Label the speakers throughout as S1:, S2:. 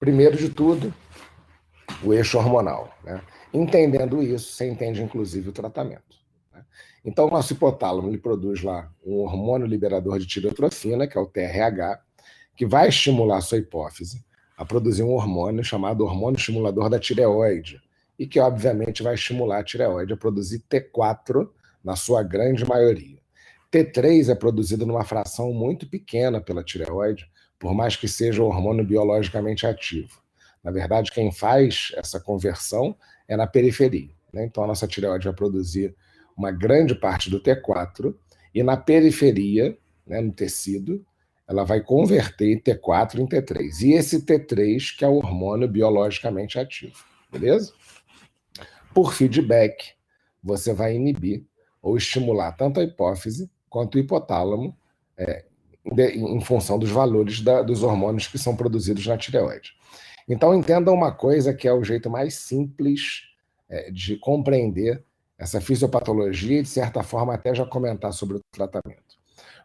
S1: Primeiro de tudo, o eixo hormonal, né? Entendendo isso, você entende inclusive o tratamento, né? Então, o nosso hipotálamo ele produz lá um hormônio liberador de tireotrofina, que é o TRH, que vai estimular a sua hipófise a produzir um hormônio chamado hormônio estimulador da tireoide, e que, obviamente, vai estimular a tireoide a produzir T4 na sua grande maioria. T3 é produzido numa fração muito pequena pela tireoide, por mais que seja um hormônio biologicamente ativo. Na verdade, quem faz essa conversão é na periferia, né? Então, a nossa tireoide vai produzir uma grande parte do T4 e na periferia, né, no tecido, ela vai converter T4 em T3. E esse T3 que é o hormônio biologicamente ativo, beleza? Por feedback, você vai inibir ou estimular tanto a hipófise quanto o hipotálamo em função dos valores dos hormônios que são produzidos na tireoide. Então, entenda uma coisa que é o jeito mais simples de compreender essa fisiopatologia e, de certa forma, até já comentar sobre o tratamento.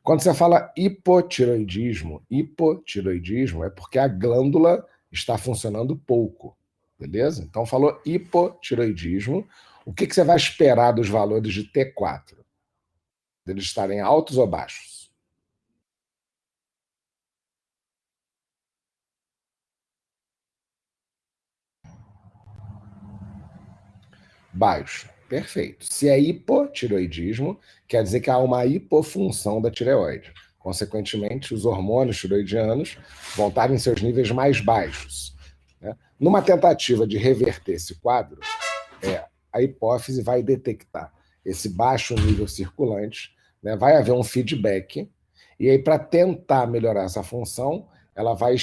S1: Quando você fala hipotiroidismo é porque a glândula está funcionando pouco, beleza? Então, falou hipotiroidismo, o que você vai esperar dos valores de T4? Eles estarem altos ou baixos? Baixo. Perfeito. Se é hipotiroidismo, quer dizer que há uma hipofunção da tireoide. Consequentemente, os hormônios tiroidianos vão estar em seus níveis mais baixos, né? Numa tentativa de reverter esse quadro, a hipófise vai detectar esse baixo nível circulante, né? Vai haver um feedback, e aí, para tentar melhorar essa função, ela vai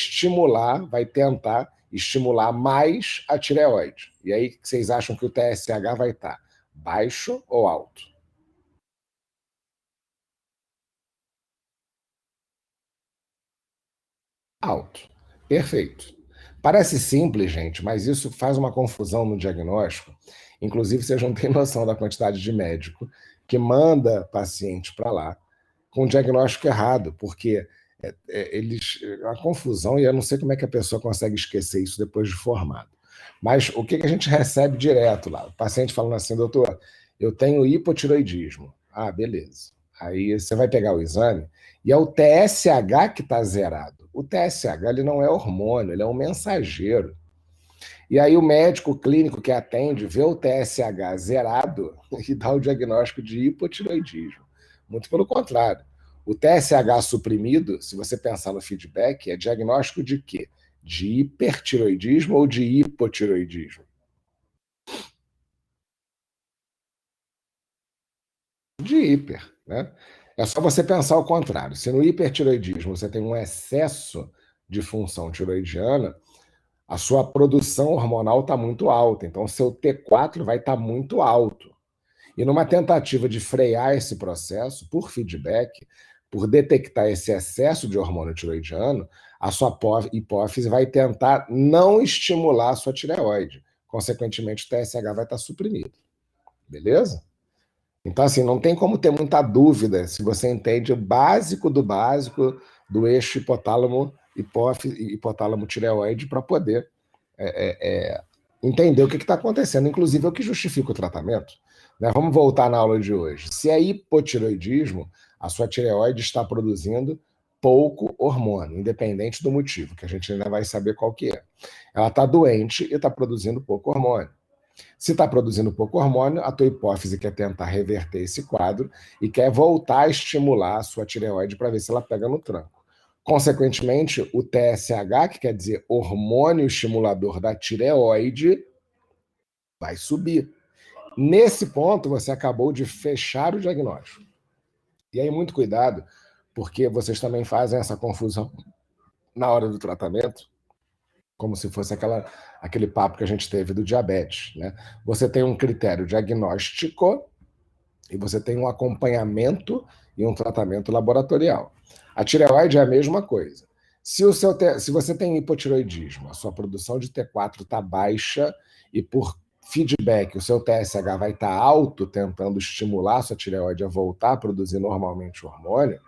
S1: tentar estimular mais a tireoide. E aí, vocês acham que o TSH vai estar baixo ou alto? Alto. Perfeito. Parece simples, gente, mas isso faz uma confusão no diagnóstico. Inclusive, vocês não têm noção da quantidade de médico que manda paciente para lá com o diagnóstico errado, porque a confusão, e eu não sei como é que a pessoa consegue esquecer isso depois de formado. Mas o que a gente recebe direto lá? O paciente falando assim, doutor, eu tenho hipotiroidismo. Ah, beleza. Aí você vai pegar o exame e é o TSH que está zerado. O TSH ele não é hormônio, ele é um mensageiro. E aí o médico clínico que atende vê o TSH zerado e dá o diagnóstico de hipotiroidismo. Muito pelo contrário. O TSH suprimido, se você pensar no feedback, é diagnóstico de quê? De hipertiroidismo ou de hipotiroidismo? De hiper, né? É só você pensar o contrário. Se no hipertiroidismo você tem um excesso de função tiroidiana, a sua produção hormonal está muito alta, então o seu T4 vai estar muito alto. E numa tentativa de frear esse processo, por feedback, por detectar esse excesso de hormônio tiroidiano, a sua hipófise vai tentar não estimular a sua tireoide. Consequentemente, o TSH vai estar suprimido. Beleza? Então, assim, não tem como ter muita dúvida se você entende o básico do eixo hipotálamo, hipófise, hipotálamo tireoide para poder entender o que está acontecendo, inclusive é o que justifica o tratamento, né? Vamos voltar na aula de hoje. Se é hipotiroidismo, a sua tireoide está produzindo pouco hormônio, independente do motivo, que a gente ainda vai saber qual que é. Ela está doente e está produzindo pouco hormônio. Se está produzindo pouco hormônio, a tua hipófise quer tentar reverter esse quadro e quer voltar a estimular a sua tireoide para ver se ela pega no tranco. Consequentemente, o TSH, que quer dizer hormônio estimulador da tireoide, vai subir. Nesse ponto, você acabou de fechar o diagnóstico. E aí, muito cuidado, porque vocês também fazem essa confusão na hora do tratamento, como se fosse aquele papo que a gente teve do diabetes, né? Você tem um critério diagnóstico e você tem um acompanhamento e um tratamento laboratorial. A tireoide é a mesma coisa. Se você tem hipotiroidismo, a sua produção de T4 está baixa e por feedback o seu TSH vai estar alto, tentando estimular a sua tireoide a voltar a produzir normalmente o hormônio,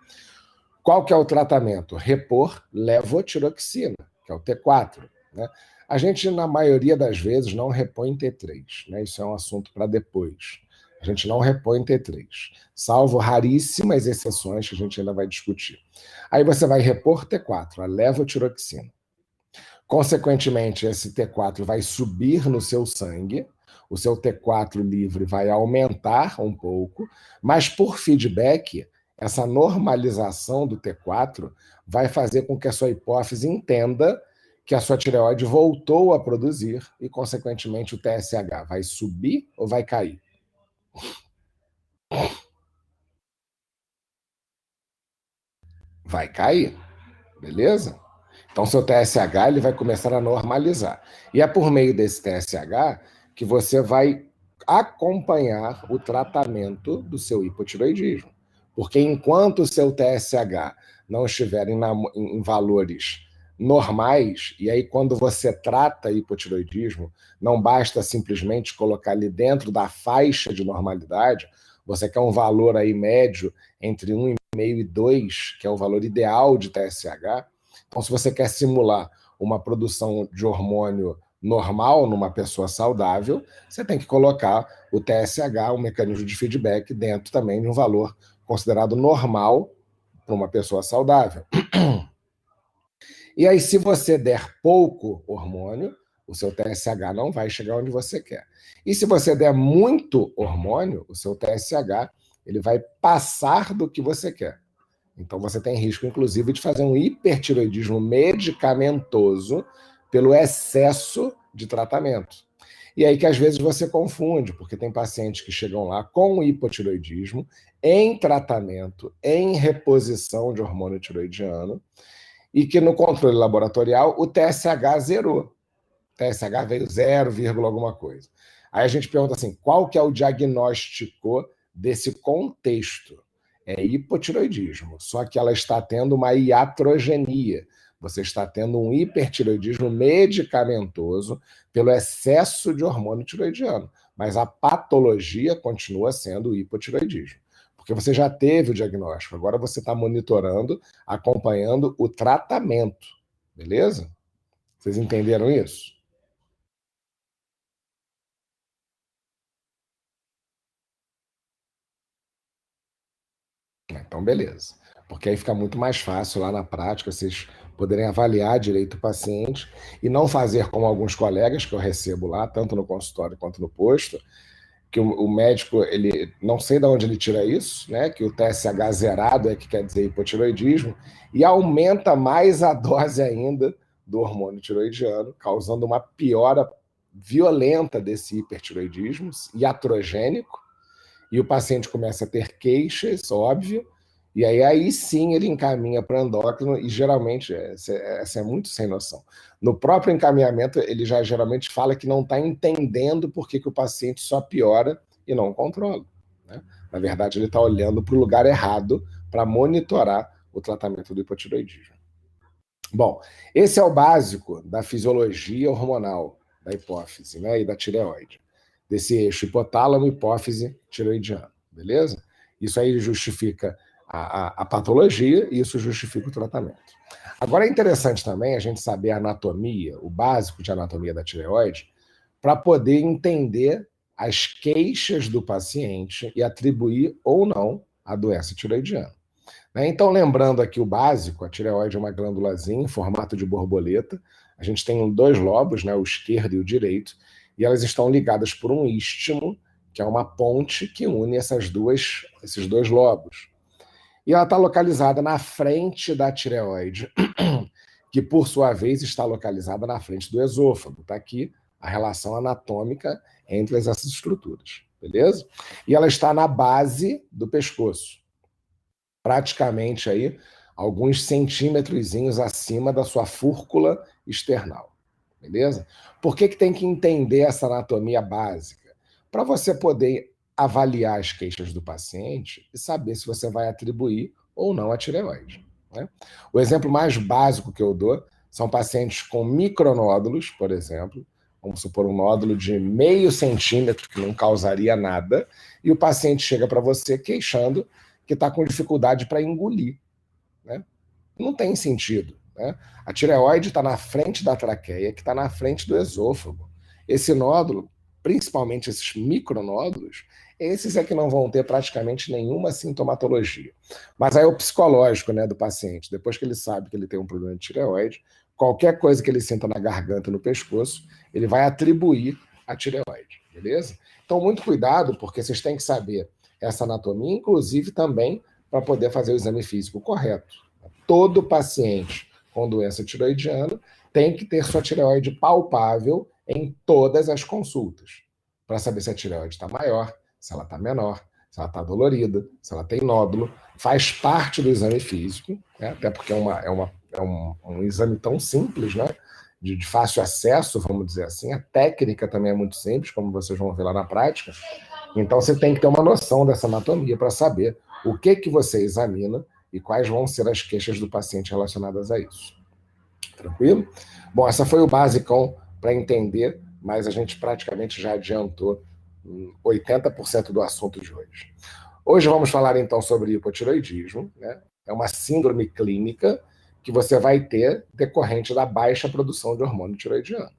S1: qual que é o tratamento? Repor levotiroxina, que é o T4. né? A gente, na maioria das vezes, não repõe T3, né? Isso é um assunto para depois. A gente não repõe T3, salvo raríssimas exceções que a gente ainda vai discutir. Aí você vai repor T4, a levotiroxina. Consequentemente, esse T4 vai subir no seu sangue, o seu T4 livre vai aumentar um pouco, mas por feedback, essa normalização do T4 vai fazer com que a sua hipófise entenda que a sua tireoide voltou a produzir e, consequentemente, o TSH vai subir ou vai cair? Vai cair, beleza? Então, seu TSH ele vai começar a normalizar. E é por meio desse TSH que você vai acompanhar o tratamento do seu hipotiroidismo. Porque enquanto o seu TSH não estiver em valores normais, e aí quando você trata hipotiroidismo, não basta simplesmente colocar ali dentro da faixa de normalidade, você quer um valor aí médio entre 1,5 e 2, que é o valor ideal de TSH. Então, se você quer simular uma produção de hormônio normal numa pessoa saudável, você tem que colocar o TSH, o mecanismo de feedback, dentro também de um valor considerado normal para uma pessoa saudável. E aí, se você der pouco hormônio, o seu TSH não vai chegar onde você quer. E se você der muito hormônio, o seu TSH ele vai passar do que você quer. Então você tem risco, inclusive, de fazer um hipertiroidismo medicamentoso pelo excesso de tratamento. E aí que às vezes você confunde, porque tem pacientes que chegam lá com hipotiroidismo, em tratamento, em reposição de hormônio tiroidiano, e que no controle laboratorial o TSH zerou. O TSH veio 0, alguma coisa. Aí a gente pergunta assim, qual que é o diagnóstico desse contexto? É hipotiroidismo, só que ela está tendo uma iatrogenia. Você está tendo um hipertiroidismo medicamentoso pelo excesso de hormônio tiroidiano. Mas a patologia continua sendo o hipotiroidismo. Porque você já teve o diagnóstico, agora você está monitorando, acompanhando o tratamento. Beleza? Vocês entenderam isso? Então, beleza. Porque aí fica muito mais fácil lá na prática vocês poderem avaliar direito o paciente e não fazer como alguns colegas que eu recebo lá, tanto no consultório quanto no posto, que o médico, ele não sei de onde ele tira isso, né? Que o TSH zerado é que quer dizer hipotiroidismo, e aumenta mais a dose ainda do hormônio tiroidiano, causando uma piora violenta desse hipertiroidismo iatrogênico, e o paciente começa a ter queixas, óbvio, e aí sim ele encaminha para endócrino, e geralmente, essa é muito sem noção. No próprio encaminhamento, ele já geralmente fala que não está entendendo por que o paciente só piora e não controla. Né? Na verdade, ele está olhando para o lugar errado para monitorar o tratamento do hipotiroidismo. Bom, esse é o básico da fisiologia hormonal da hipófise, né, e da tireoide, desse eixo hipotálamo, hipófise, tireoidiano, beleza? Isso aí justifica a patologia e isso justifica o tratamento. Agora é interessante também a gente saber a anatomia, o básico de anatomia da tireoide, para poder entender as queixas do paciente e atribuir ou não a doença tireoidiana. Então, lembrando aqui o básico, a tireoide é uma glândulazinha em formato de borboleta. A gente tem dois lobos, né, o esquerdo e o direito, e elas estão ligadas por um istmo, que é uma ponte que une esses dois lobos. E ela está localizada na frente da tireoide, que por sua vez está localizada na frente do esôfago. Está aqui a relação anatômica entre essas estruturas, beleza? E ela está na base do pescoço, praticamente aí alguns centímetrozinhos acima da sua fúrcula external, beleza? Por que tem que entender essa anatomia básica? Para você poder avaliar as queixas do paciente e saber se você vai atribuir ou não a tireoide. Né? O exemplo mais básico que eu dou são pacientes com micronódulos, por exemplo, vamos supor um nódulo de 0,5 centímetro que não causaria nada, e o paciente chega para você queixando que está com dificuldade para engolir. Né? Não tem sentido. né? A tireoide está na frente da traqueia, que está na frente do esôfago. Esse nódulo, principalmente esses micronódulos, esses é que não vão ter praticamente nenhuma sintomatologia. Mas aí é o psicológico, né, do paciente. Depois que ele sabe que ele tem um problema de tireoide, qualquer coisa que ele sinta na garganta, no pescoço, ele vai atribuir a tireoide, beleza? Então, muito cuidado, porque vocês têm que saber essa anatomia, inclusive também para poder fazer o exame físico correto. Todo paciente com doença tiroidiana tem que ter sua tireoide palpável em todas as consultas, para saber se a tireoide está maior, se ela está menor, se ela está dolorida, se ela tem nódulo. Faz parte do exame físico, né? Até porque é um exame tão simples, né? De fácil acesso, vamos dizer assim. A técnica também é muito simples, como vocês vão ver lá na prática. Então, você tem que ter uma noção dessa anatomia para saber o que você examina e quais vão ser as queixas do paciente relacionadas a isso. Tranquilo? Bom, essa foi o basicão para entender, mas a gente praticamente já adiantou 80% do assunto de hoje. Hoje vamos falar então sobre hipotiroidismo, né? É uma síndrome clínica que você vai ter decorrente da baixa produção de hormônio tiroidiano.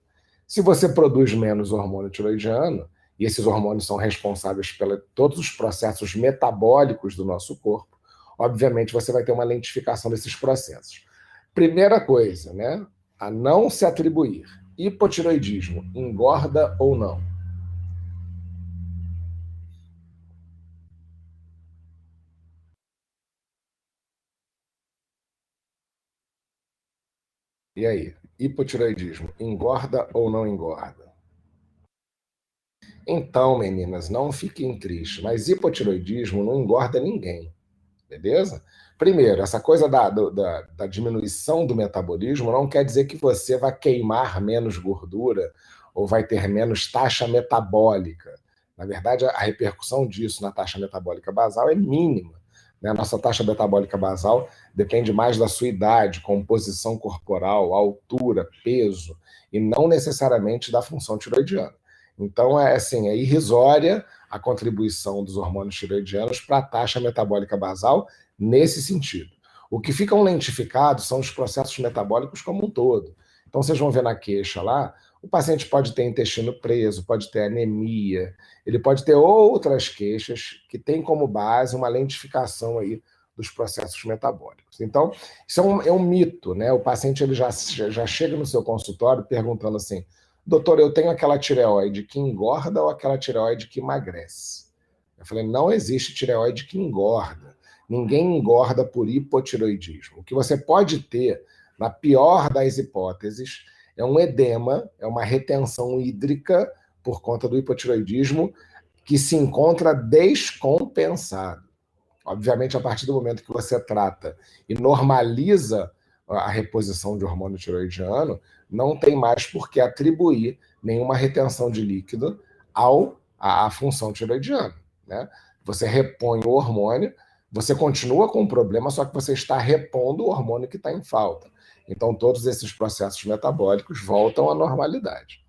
S1: Se você produz menos hormônio tiroidiano, e esses hormônios são responsáveis por todos os processos metabólicos do nosso corpo, obviamente você vai ter uma lentificação desses processos. Primeira coisa, né? A não se atribuir. Hipotiroidismo engorda ou não? E aí? Hipotiroidismo engorda ou não engorda? Então, meninas, não fiquem tristes, mas hipotiroidismo não engorda ninguém, beleza? Primeiro, essa coisa da diminuição do metabolismo não quer dizer que você vai queimar menos gordura ou vai ter menos taxa metabólica. Na verdade, a repercussão disso na taxa metabólica basal é mínima, né? A nossa taxa metabólica basal depende mais da sua idade, composição corporal, altura, peso, e não necessariamente da função tiroidiana. Então, é irrisória a contribuição dos hormônios tiroidianos para a taxa metabólica basal nesse sentido. O que ficam lentificados são os processos metabólicos como um todo. Então, vocês vão ver na queixa lá, o paciente pode ter intestino preso, pode ter anemia, ele pode ter outras queixas que têm como base uma lentificação aí dos processos metabólicos. Então, isso é um mito, né? O paciente ele já chega no seu consultório perguntando assim: doutor, eu tenho aquela tireoide que engorda ou aquela tireoide que emagrece? Eu falei, não existe tireoide que engorda. Ninguém engorda por hipotiroidismo. O que você pode ter, na pior das hipóteses, é um edema, é uma retenção hídrica por conta do hipotiroidismo que se encontra descompensado. Obviamente, a partir do momento que você trata e normaliza a reposição de hormônio tiroidiano, não tem mais por que atribuir nenhuma retenção de líquido à função tiroidiana, né? Você repõe o hormônio, você continua com o problema, só que você está repondo o hormônio que está em falta. Então, todos esses processos metabólicos voltam à normalidade.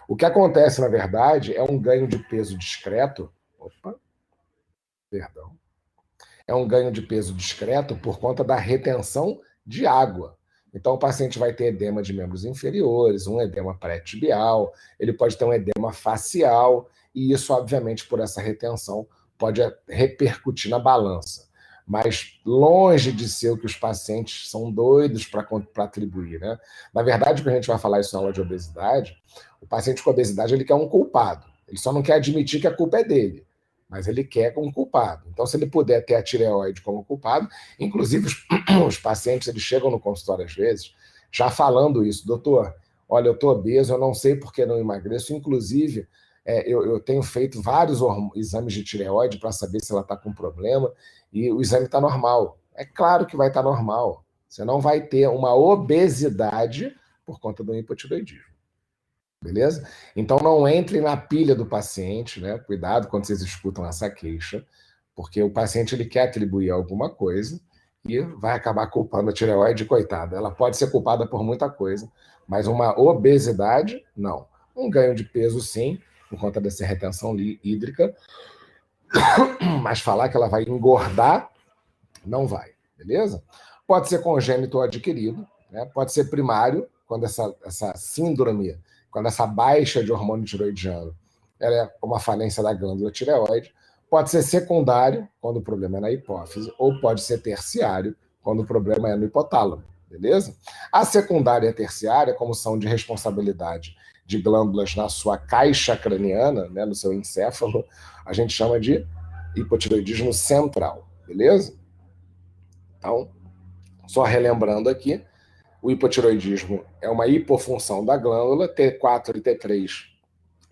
S1: O que acontece, na verdade, é um ganho de peso discreto. Opa, perdão. É um ganho de peso discreto por conta da retenção de água. Então, o paciente vai ter edema de membros inferiores, um edema pré-tibial, ele pode ter um edema facial, e isso, obviamente, por essa retenção, pode repercutir na balança. Mas longe de ser o que os pacientes são doidos para atribuir, né? Na verdade, quando a gente vai falar isso na aula de obesidade, o paciente com obesidade ele quer um culpado. Ele só não quer admitir que a culpa é dele, mas ele quer um culpado. Então, se ele puder ter a tireoide como culpado, inclusive os pacientes eles chegam no consultório às vezes já falando isso: doutor, olha, eu estou obeso, eu não sei por que não emagreço, inclusive eu tenho feito vários exames de tireoide para saber se ela está com problema e o exame está normal. É claro que vai estar normal. Você não vai ter uma obesidade por conta do hipotireoidismo. Beleza? Então não entre na pilha do paciente, né? Cuidado quando vocês escutam essa queixa, porque o paciente ele quer atribuir alguma coisa e vai acabar culpando a tireoide, coitada. Ela pode ser culpada por muita coisa, mas uma obesidade, não. Um ganho de peso, sim, por conta dessa retenção hídrica, mas falar que ela vai engordar, não vai, beleza? Pode ser congênito ou adquirido, né? Pode ser primário, quando essa síndrome, quando essa baixa de hormônio tiroidiano ela é uma falência da glândula tireoide. Pode ser secundário, quando o problema é na hipófise, ou pode ser terciário, quando o problema é no hipotálamo, beleza? A secundária e a terciária, como são de responsabilidade de glândulas na sua caixa craniana, né, no seu encéfalo, a gente chama de hipotireoidismo central, beleza? Então, só relembrando aqui, o hipotireoidismo é uma hipofunção da glândula, T4 e T3,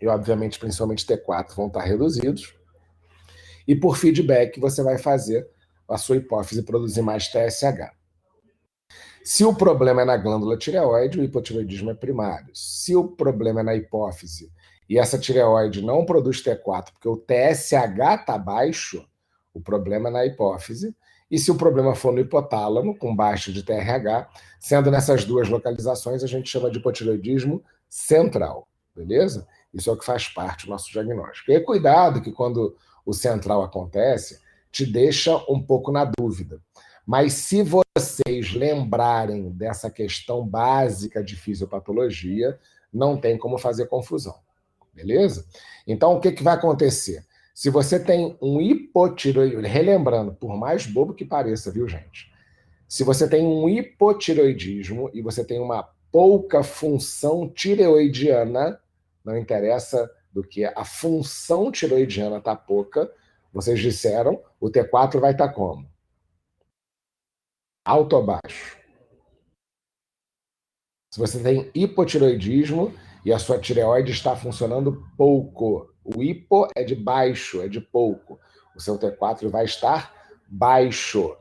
S1: e obviamente principalmente T4, vão estar reduzidos, e por feedback você vai fazer a sua hipófise produzir mais TSH. Se o problema é na glândula tireoide, o hipotireoidismo é primário. Se o problema é na hipófise e essa tireoide não produz T4 porque o TSH está baixo, o problema é na hipófise. E se o problema for no hipotálamo, com baixo de TRH, sendo nessas duas localizações, a gente chama de hipotireoidismo central, beleza? Isso é o que faz parte do nosso diagnóstico. E cuidado que quando o central acontece, te deixa um pouco na dúvida. Mas se vocês lembrarem dessa questão básica de fisiopatologia, não tem como fazer confusão, beleza? Então, o que vai acontecer? Se você tem um hipotireoidismo, relembrando, por mais bobo que pareça, viu, gente? Se você tem um hipotireoidismo e você tem uma pouca função tireoidiana, não interessa do que a função tireoidiana está pouca, vocês disseram, o T4 vai estar como? Alto ou baixo? Se você tem hipotireoidismo e a sua tireoide está funcionando pouco, o hipo é de baixo, é de pouco. O seu T4 vai estar baixo.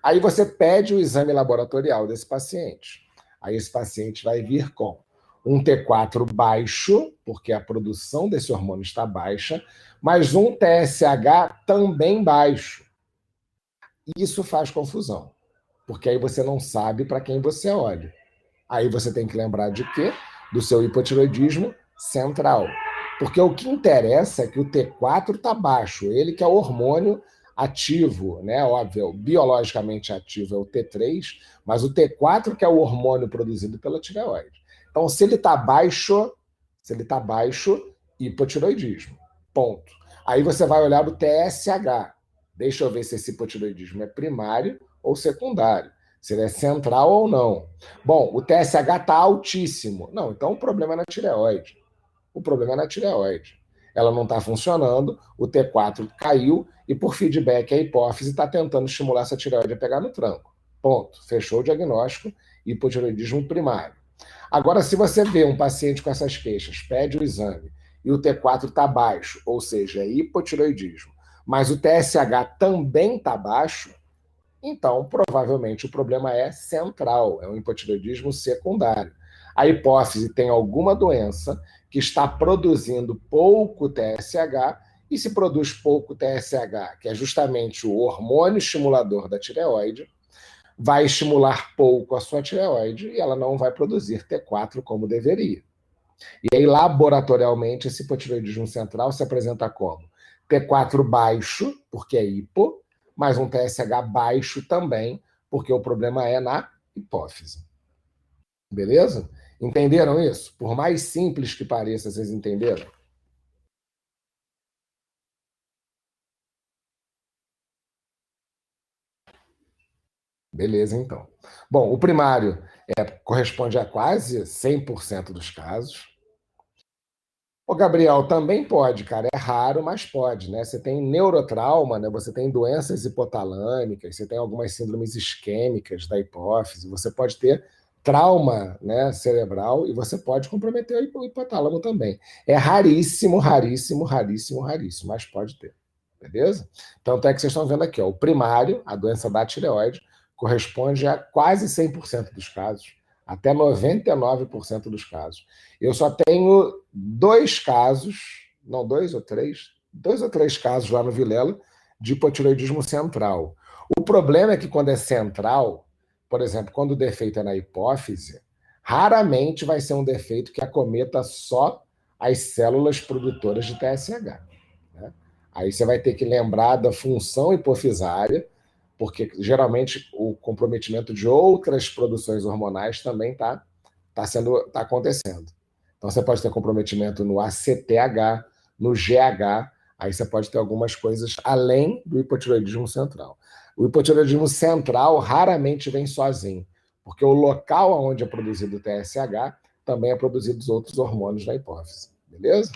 S1: Aí você pede o exame laboratorial desse paciente. Aí esse paciente vai vir com um T4 baixo, porque a produção desse hormônio está baixa, mas um TSH também baixo. Isso faz confusão, porque aí você não sabe para quem você olha. Aí você tem que lembrar de quê? Do seu hipotireoidismo central. Porque o que interessa é que o T4 está baixo, ele que é o hormônio ativo, né? Óbvio, biologicamente ativo é o T3, mas o T4 que é o hormônio produzido pela tireoide. Então, se ele está baixo, hipotireoidismo. Ponto. Aí você vai olhar o TSH. Deixa eu ver se esse hipotireoidismo é primário ou secundário. Se ele é central ou não. Bom, o TSH está altíssimo. Não, então o problema é na tireoide. O problema é na tireoide. Ela não está funcionando, o T4 caiu e, por feedback, a hipófise está tentando estimular essa tireoide a pegar no tranco. Ponto. Fechou o diagnóstico, hipotireoidismo primário. Agora, se você vê um paciente com essas queixas, pede o exame e o T4 está baixo, ou seja, é hipotireoidismo, mas o TSH também está baixo, então, provavelmente, o problema é central, é um hipotireoidismo secundário. A hipófise tem alguma doença que está produzindo pouco TSH, e se produz pouco TSH, que é justamente o hormônio estimulador da tireoide, vai estimular pouco a sua tireoide e ela não vai produzir T4 como deveria. E aí, laboratorialmente, esse hipotireoidismo central se apresenta como T4 baixo, porque é hipo, mas um TSH baixo também, porque o problema é na hipófise. Beleza? Entenderam isso? Por mais simples que pareça, vocês entenderam? Beleza, então. Bom, o primário corresponde a quase 100% dos casos. O Gabriel também pode, cara. É raro, mas pode, né? Você tem neurotrauma, né? Você tem doenças hipotalâmicas, você tem algumas síndromes isquêmicas da hipófise, você pode ter trauma, né, cerebral e você pode comprometer o hipotálamo também. É raríssimo, raríssimo, raríssimo, raríssimo, mas pode ter. Beleza? Tanto é que vocês estão vendo aqui, ó, o primário, a doença da tireoide, corresponde a quase 100% dos casos, até 99% dos casos. Eu só tenho dois casos, não, dois ou três casos lá no Vilela de hipotireoidismo central. O problema é que quando é central, por exemplo, quando o defeito é na hipófise, raramente vai ser um defeito que acometa só as células produtoras de TSH. Né? Aí você vai ter que lembrar da função hipofisária, porque geralmente o comprometimento de outras produções hormonais também está acontecendo. Então você pode ter comprometimento no ACTH, no GH, aí você pode ter algumas coisas além do hipotireoidismo central. O hipotireoidismo central raramente vem sozinho, porque o local onde é produzido o TSH também é produzido os outros hormônios da hipófise, beleza?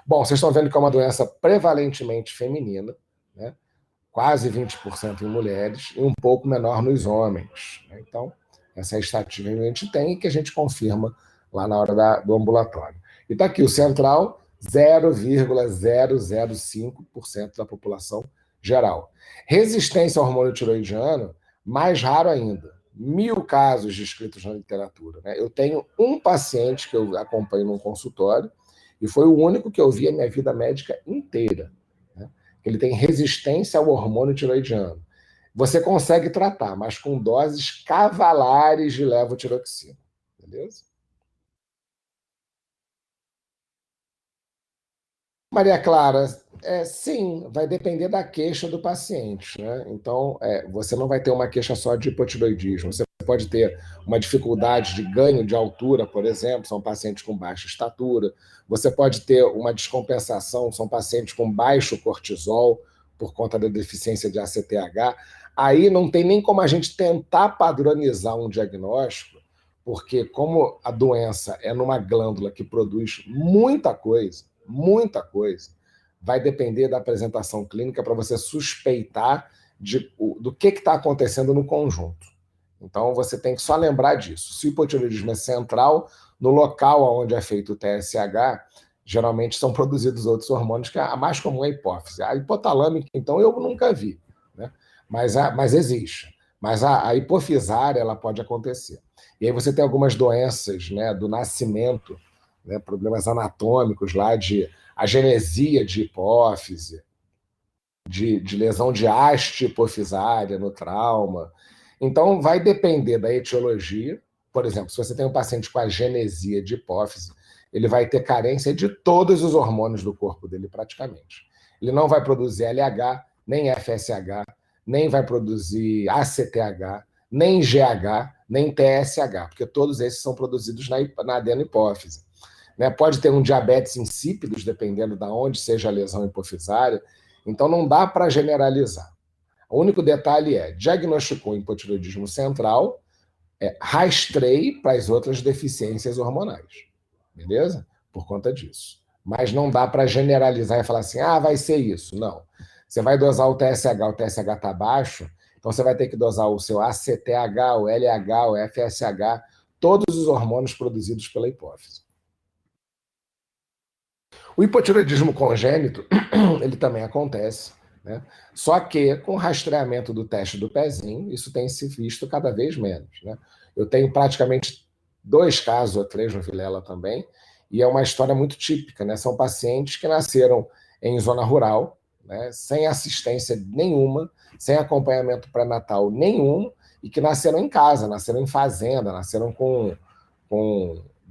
S1: Bom, vocês estão vendo que é uma doença prevalentemente feminina, né? Quase 20% em mulheres e um pouco menor nos homens. Né? Então, essa é a estatística que a gente tem e que a gente confirma lá na hora do ambulatório. E está aqui o central, 0,005% da população geral. Resistência ao hormônio tiroidiano, mais raro ainda. 1.000 casos descritos na literatura. Né? Eu tenho um paciente que eu acompanho num consultório e foi o único que eu vi a minha vida médica inteira. Né? Ele tem resistência ao hormônio tiroidiano. Você consegue tratar, mas com doses cavalares de levotiroxina. Beleza? Maria Clara, sim, vai depender da queixa do paciente, né? Então, você não vai ter uma queixa só de hipotiroidismo. Você pode ter uma dificuldade de ganho de altura, por exemplo, são pacientes com baixa estatura. Você pode ter uma descompensação, são pacientes com baixo cortisol por conta da deficiência de ACTH. Aí não tem nem como a gente tentar padronizar um diagnóstico, porque como a doença é numa glândula que produz muita coisa, vai depender da apresentação clínica para você suspeitar do que está acontecendo no conjunto. Então, você tem que só lembrar disso. Se o hipotireoidismo é central, no local onde é feito o TSH, geralmente são produzidos outros hormônios, que a mais comum é a hipófise. A hipotalâmica, então, eu nunca vi, né? Mas existe. Mas a hipofisária, ela pode acontecer. E aí você tem algumas doenças, né, do nascimento, né, problemas anatômicos lá de agenesia de hipófise, de lesão de haste hipofisária no trauma. Então, vai depender da etiologia. Por exemplo, se você tem um paciente com agenesia de hipófise, ele vai ter carência de todos os hormônios do corpo dele, praticamente. Ele não vai produzir LH, nem FSH, nem vai produzir ACTH, nem GH, nem TSH, porque todos esses são produzidos na adenopófise. Né? Pode ter um diabetes insípidos, dependendo de onde seja a lesão hipofisária. Então, não dá para generalizar. O único detalhe diagnosticou hipotireoidismo central, rastreie para as outras deficiências hormonais. Beleza? Por conta disso. Mas não dá para generalizar e falar assim, vai ser isso. Não. Você vai dosar o TSH está baixo, então você vai ter que dosar o seu ACTH, o LH, o FSH, todos os hormônios produzidos pela hipófise. O hipotireoidismo congênito, ele também acontece, né? Só que com o rastreamento do teste do pezinho, isso tem se visto cada vez menos, né? Eu tenho praticamente 2 casos ou 3 no Vilela também, e é uma história muito típica, né? São pacientes que nasceram em zona rural, né? Sem assistência nenhuma, sem acompanhamento pré-natal nenhum, e que nasceram em casa, nasceram em fazenda, nasceram com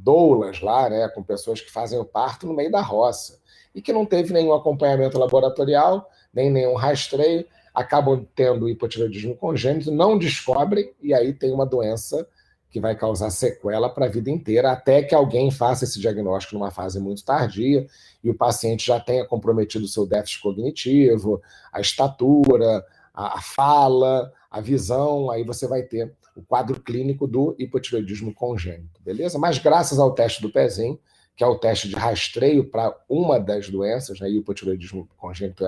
S1: doulas lá, né, com pessoas que fazem o parto no meio da roça, e que não teve nenhum acompanhamento laboratorial, nem nenhum rastreio, acabam tendo hipotireoidismo congênito, não descobrem, e aí tem uma doença que vai causar sequela para a vida inteira, até que alguém faça esse diagnóstico numa fase muito tardia, e o paciente já tenha comprometido o seu déficit cognitivo, a estatura, a fala, a visão, aí você vai ter o quadro clínico do hipotireoidismo congênito, beleza? Mas graças ao teste do pezinho, que é o teste de rastreio para uma das doenças, né, e o hipotireoidismo congênito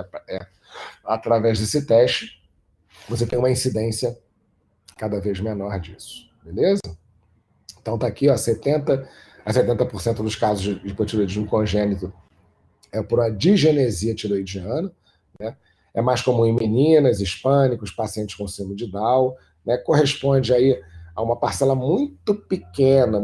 S1: através desse teste, você tem uma incidência cada vez menor disso, beleza? Então tá aqui, ó, 70% dos casos de hipotireoidismo congênito é por uma digenesia tiroidiana, né? É mais comum em meninas, hispânicos, pacientes com síndrome de Down, né? Corresponde aí a uma parcela muito pequena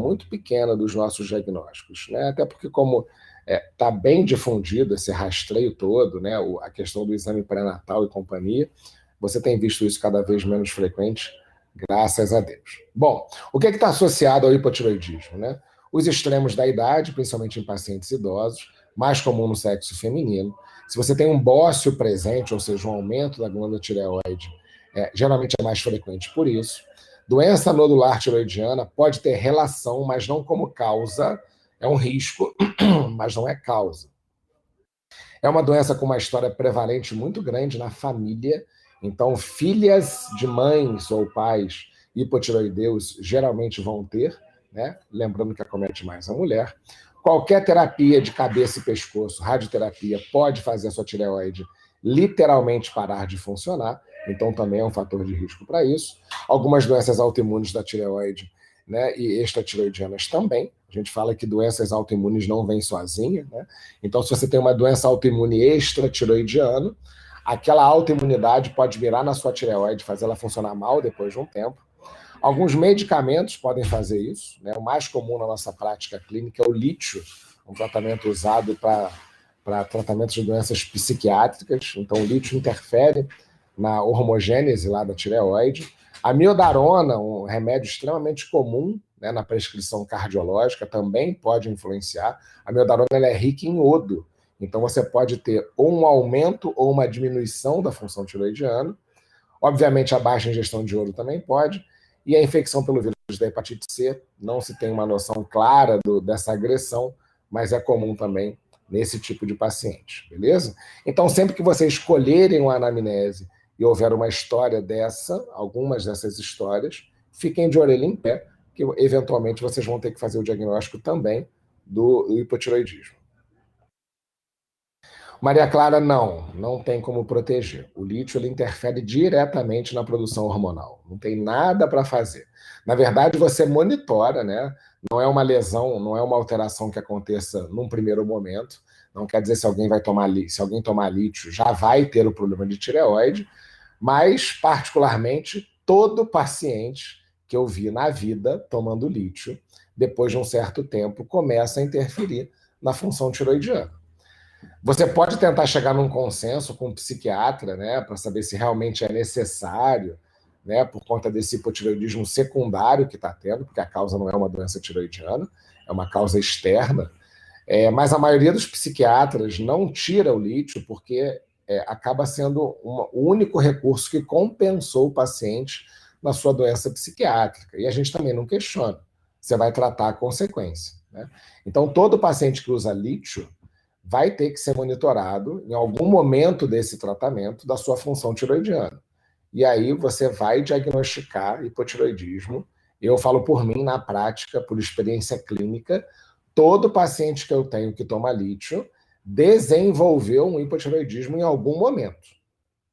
S1: dos nossos diagnósticos, né? Até porque como está bem difundido esse rastreio todo, né? A questão do exame pré-natal e companhia, você tem visto isso cada vez menos frequente, graças a Deus. Bom, o que está associado ao hipotireoidismo, né? Os extremos da idade, principalmente em pacientes idosos, mais comum no sexo feminino. Se você tem um bócio presente, ou seja, um aumento da glândula tireoide geralmente é mais frequente por isso. Doença nodular tiroidiana pode ter relação, mas não como causa. É um risco, mas não é causa. É uma doença com uma história prevalente muito grande na família. Então, filhas de mães ou pais hipotiroideus geralmente vão ter, né? Lembrando que acomete mais a mulher. Qualquer terapia de cabeça e pescoço, radioterapia, pode fazer a sua tireoide literalmente parar de funcionar. Então, também é um fator de risco para isso. Algumas doenças autoimunes da tireoide, né, e extratiroidianas também. A gente fala que doenças autoimunes não vêm sozinhas, né? Então, se você tem uma doença autoimune extratiroidiana, aquela autoimunidade pode virar na sua tireoide, fazer ela funcionar mal depois de um tempo. Alguns medicamentos podem fazer isso, né? O mais comum na nossa prática clínica é o lítio, um tratamento usado para tratamento de doenças psiquiátricas. Então, o lítio interfere na hormogênese lá da tireoide. A miodarona, um remédio extremamente comum, né, na prescrição cardiológica, também pode influenciar. A miodarona ela é rica em iodo, então você pode ter ou um aumento ou uma diminuição da função tiroidiana. Obviamente, a baixa ingestão de iodo também pode. E a infecção pelo vírus da hepatite C, não se tem uma noção clara dessa agressão, mas é comum também nesse tipo de paciente, beleza? Então, sempre que vocês escolherem uma anamnese e houver uma história dessa, algumas dessas histórias, fiquem de orelha em pé, que eventualmente vocês vão ter que fazer o diagnóstico também do hipotiroidismo. Maria Clara, não tem como proteger. O lítio ele interfere diretamente na produção hormonal. Não tem nada para fazer. Na verdade, você monitora, né? Não é uma lesão, não é uma alteração que aconteça num primeiro momento. Não quer dizer se alguém tomar lítio, já vai ter o problema de tireoide, mas, particularmente, todo paciente que eu vi na vida tomando lítio, depois de um certo tempo, começa a interferir na função tiroidiana. Você pode tentar chegar num consenso com um psiquiatra, né, para saber se realmente é necessário, né, por conta desse hipotireoidismo secundário que está tendo, porque a causa não é uma doença tiroidiana, é uma causa externa. Mas a maioria dos psiquiatras não tira o lítio porque acaba sendo o único recurso que compensou o paciente na sua doença psiquiátrica. E a gente também não questiona. Você vai tratar a consequência, né? Então, todo paciente que usa lítio vai ter que ser monitorado em algum momento desse tratamento da sua função tiroidiana. E aí você vai diagnosticar hipotiroidismo. Eu falo por mim, na prática, por experiência clínica, todo paciente que eu tenho que toma lítio desenvolveu um hipotiroidismo em algum momento,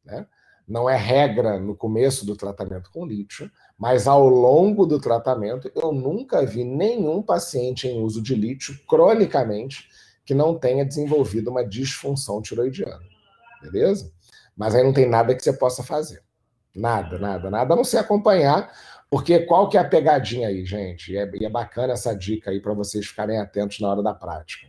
S1: né? Não é regra no começo do tratamento com lítio, mas ao longo do tratamento eu nunca vi nenhum paciente em uso de lítio cronicamente que não tenha desenvolvido uma disfunção tiroidiana, beleza? Mas aí não tem nada que você possa fazer. Nada, a não ser acompanhar, porque qual que é a pegadinha aí, gente? E é bacana essa dica aí para vocês ficarem atentos na hora da prática.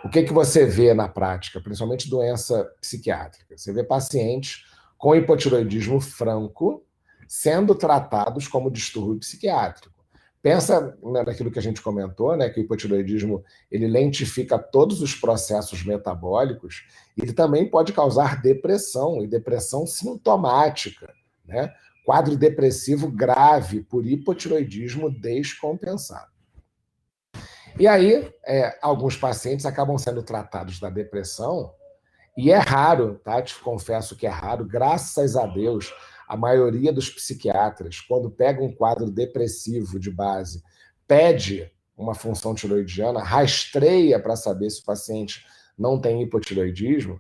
S1: O que você vê na prática, principalmente doença psiquiátrica? Você vê pacientes com hipotiroidismo franco sendo tratados como distúrbio psiquiátrico. Pensa naquilo que a gente comentou, né, que o hipotiroidismo ele lentifica todos os processos metabólicos e ele também pode causar depressão, e depressão sintomática, né? Quadro depressivo grave por hipotiroidismo descompensado. E aí, alguns pacientes acabam sendo tratados da depressão, e é raro, tá? Te confesso que é raro, graças a Deus, a maioria dos psiquiatras, quando pega um quadro depressivo de base, pede uma função tiroidiana, rastreia para saber se o paciente não tem hipotiroidismo,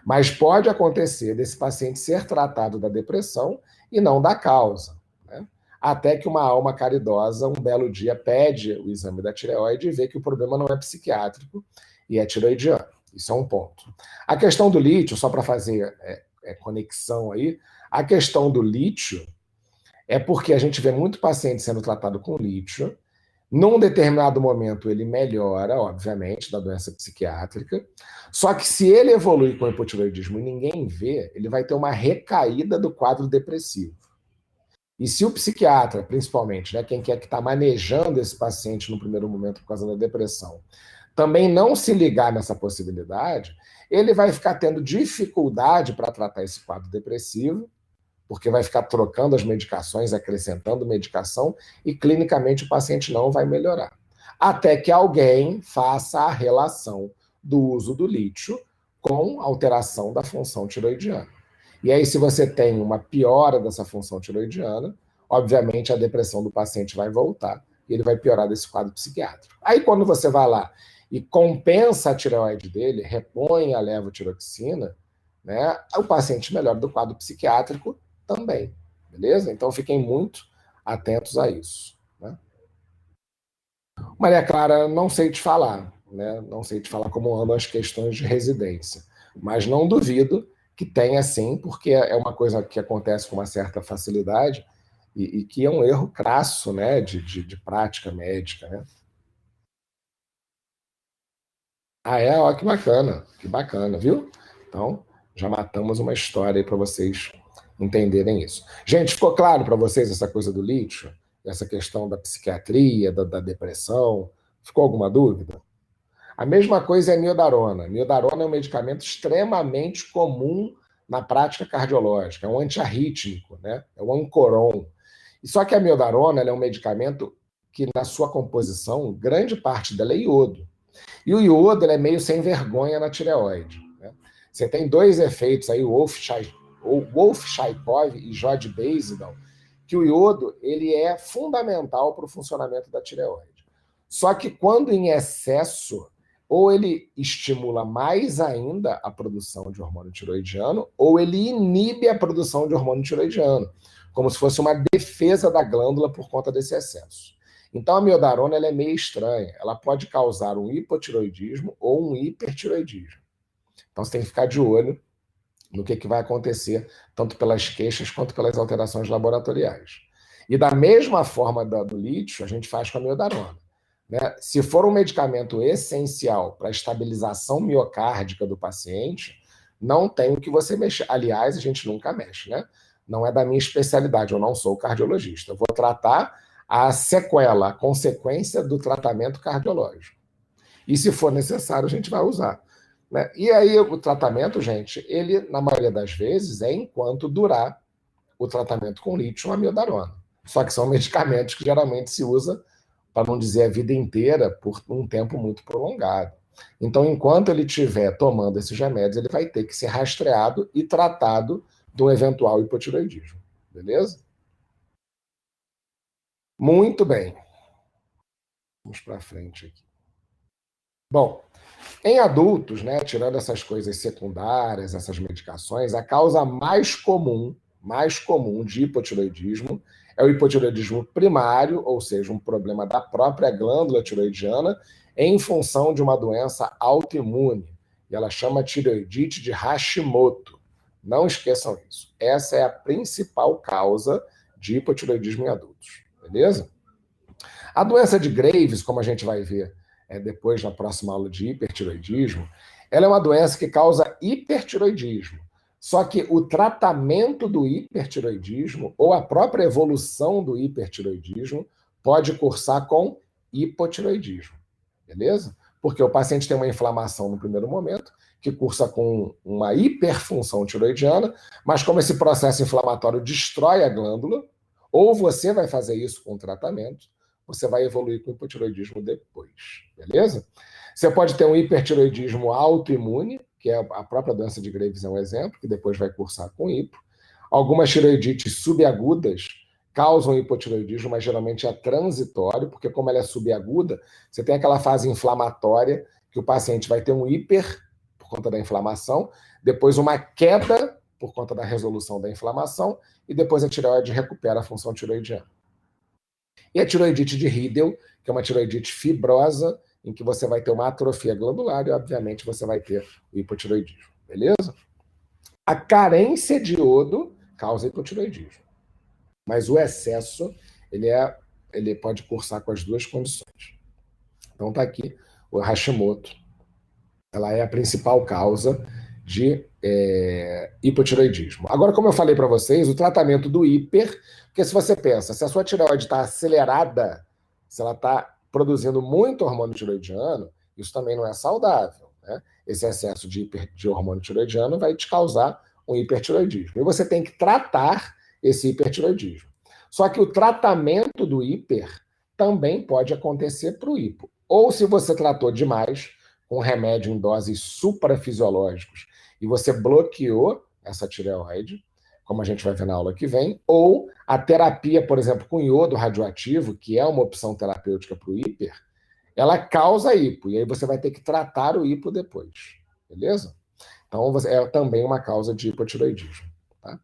S1: mas pode acontecer desse paciente ser tratado da depressão e não da causa, né? Até que uma alma caridosa, um belo dia, pede o exame da tireoide e vê que o problema não é psiquiátrico e é tiroidiano. Isso é um ponto. A questão do lítio, só para fazer conexão aí, a questão do lítio é porque a gente vê muito paciente sendo tratado com lítio. Num determinado momento, ele melhora, obviamente, da doença psiquiátrica. Só que se ele evolui com hipotiroidismo e ninguém vê, ele vai ter uma recaída do quadro depressivo. E se o psiquiatra, principalmente, né, quem quer que está manejando esse paciente no primeiro momento por causa da depressão, também não se ligar nessa possibilidade, ele vai ficar tendo dificuldade para tratar esse quadro depressivo, porque vai ficar trocando as medicações, acrescentando medicação, e clinicamente o paciente não vai melhorar. Até que alguém faça a relação do uso do lítio com alteração da função tiroidiana. E aí, se você tem uma piora dessa função tiroidiana, obviamente a depressão do paciente vai voltar e ele vai piorar desse quadro psiquiátrico. Aí, quando você vai lá e compensa a tireoide dele, repõe a levotiroxina, né, o paciente melhora do quadro psiquiátrico também, beleza? Então, fiquem muito atentos a isso. Né? Maria Clara, não sei te falar, né? Não sei te falar como andam as questões de residência, mas não duvido que tenha sim, porque é uma coisa que acontece com uma certa facilidade e que é um erro crasso, né, de prática médica. Né? Ah, é? Ó, que bacana, viu? Então, já matamos uma história aí para vocês entenderem isso. Gente, ficou claro para vocês essa coisa do lítio? Essa questão da psiquiatria, da depressão? Ficou alguma dúvida? A mesma coisa é a miodarona. Miodarona é um medicamento extremamente comum na prática cardiológica, é um antiarrítmico, né? É um ancoron. E só que a miodarona é um medicamento que, na sua composição, grande parte dela é iodo. E o iodo é meio sem vergonha na tireoide. Né? Você tem dois efeitos aí, o Wolff-Chaikoff e Jod-Basedow, que o iodo ele é fundamental para o funcionamento da tireoide. Só que quando em excesso, ou ele estimula mais ainda a produção de hormônio tiroidiano, ou ele inibe a produção de hormônio tiroidiano, como se fosse uma defesa da glândula por conta desse excesso. Então a miodarona ela é meio estranha, ela pode causar um hipotiroidismo ou um hipertiroidismo. Então você tem que ficar de olho no que vai acontecer, tanto pelas queixas quanto pelas alterações laboratoriais. E da mesma forma do lítio, a gente faz com a miodarona. Né? Se for um medicamento essencial para a estabilização miocárdica do paciente, não tem o que você mexer. Aliás, a gente nunca mexe, né? Não é da minha especialidade, eu não sou cardiologista. Eu vou tratar a sequela, a consequência do tratamento cardiológico. E se for necessário, a gente vai usar. Né? E aí o tratamento, gente, ele, na maioria das vezes, é enquanto durar o tratamento com lítio ou amiodarona. Só que são medicamentos que geralmente se usa, para não dizer a vida inteira, por um tempo muito prolongado. Então, enquanto ele estiver tomando esses remédios, ele vai ter que ser rastreado e tratado de um eventual hipotiroidismo. Beleza? Muito bem. Vamos para frente aqui. Bom, em adultos, né, tirando essas coisas secundárias, essas medicações, a causa mais comum de hipotiroidismo é o hipotiroidismo primário, ou seja, um problema da própria glândula tiroidiana em função de uma doença autoimune. E ela chama tireoidite de Hashimoto. Não esqueçam isso. Essa é a principal causa de hipotiroidismo em adultos. Beleza? A doença de Graves, como a gente vai ver depois na próxima aula de hipertiroidismo, ela é uma doença que causa hipertiroidismo. Só que o tratamento do hipertiroidismo ou a própria evolução do hipertiroidismo pode cursar com hipotiroidismo. Beleza? Porque o paciente tem uma inflamação no primeiro momento, que cursa com uma hiperfunção tiroidiana, mas como esse processo inflamatório destrói a glândula, ou você vai fazer isso com o tratamento, você vai evoluir com hipotiroidismo depois, beleza? Você pode ter um hipertiroidismo autoimune, que é a própria doença de Graves é um exemplo, que depois vai cursar com hipo. Algumas tiroidites subagudas causam hipotiroidismo, mas geralmente é transitório, porque como ela é subaguda, você tem aquela fase inflamatória que o paciente vai ter um hiper por conta da inflamação, depois uma queda por conta da resolução da inflamação, e depois a tireoide recupera a função tiroidiana. E a tiroidite de Riedel, que é uma tiroidite fibrosa, em que você vai ter uma atrofia glandular e, obviamente, você vai ter o hipotiroidismo. Beleza? A carência de iodo causa hipotiroidismo. Mas o excesso, ele pode cursar com as duas condições. Então, está aqui o Hashimoto. Ela é a principal causa de hipotiroidismo. Agora, como eu falei para vocês, o tratamento do hiper, porque se você pensa, se a sua tireoide está acelerada, se ela está produzindo muito hormônio tiroidiano, isso também não é saudável. Né? Esse excesso de hormônio tiroidiano vai te causar um hipertiroidismo. E você tem que tratar esse hipertireoidismo. Só que o tratamento do hiper também pode acontecer para o hipo. Ou se você tratou demais, com remédio em doses suprafisiológicos, e você bloqueou essa tireoide, como a gente vai ver na aula que vem, ou a terapia, por exemplo, com iodo radioativo, que é uma opção terapêutica para o hiper, ela causa hipo, e aí você vai ter que tratar o hipo depois, beleza? Então, é também uma causa de hipotireoidismo. Tá?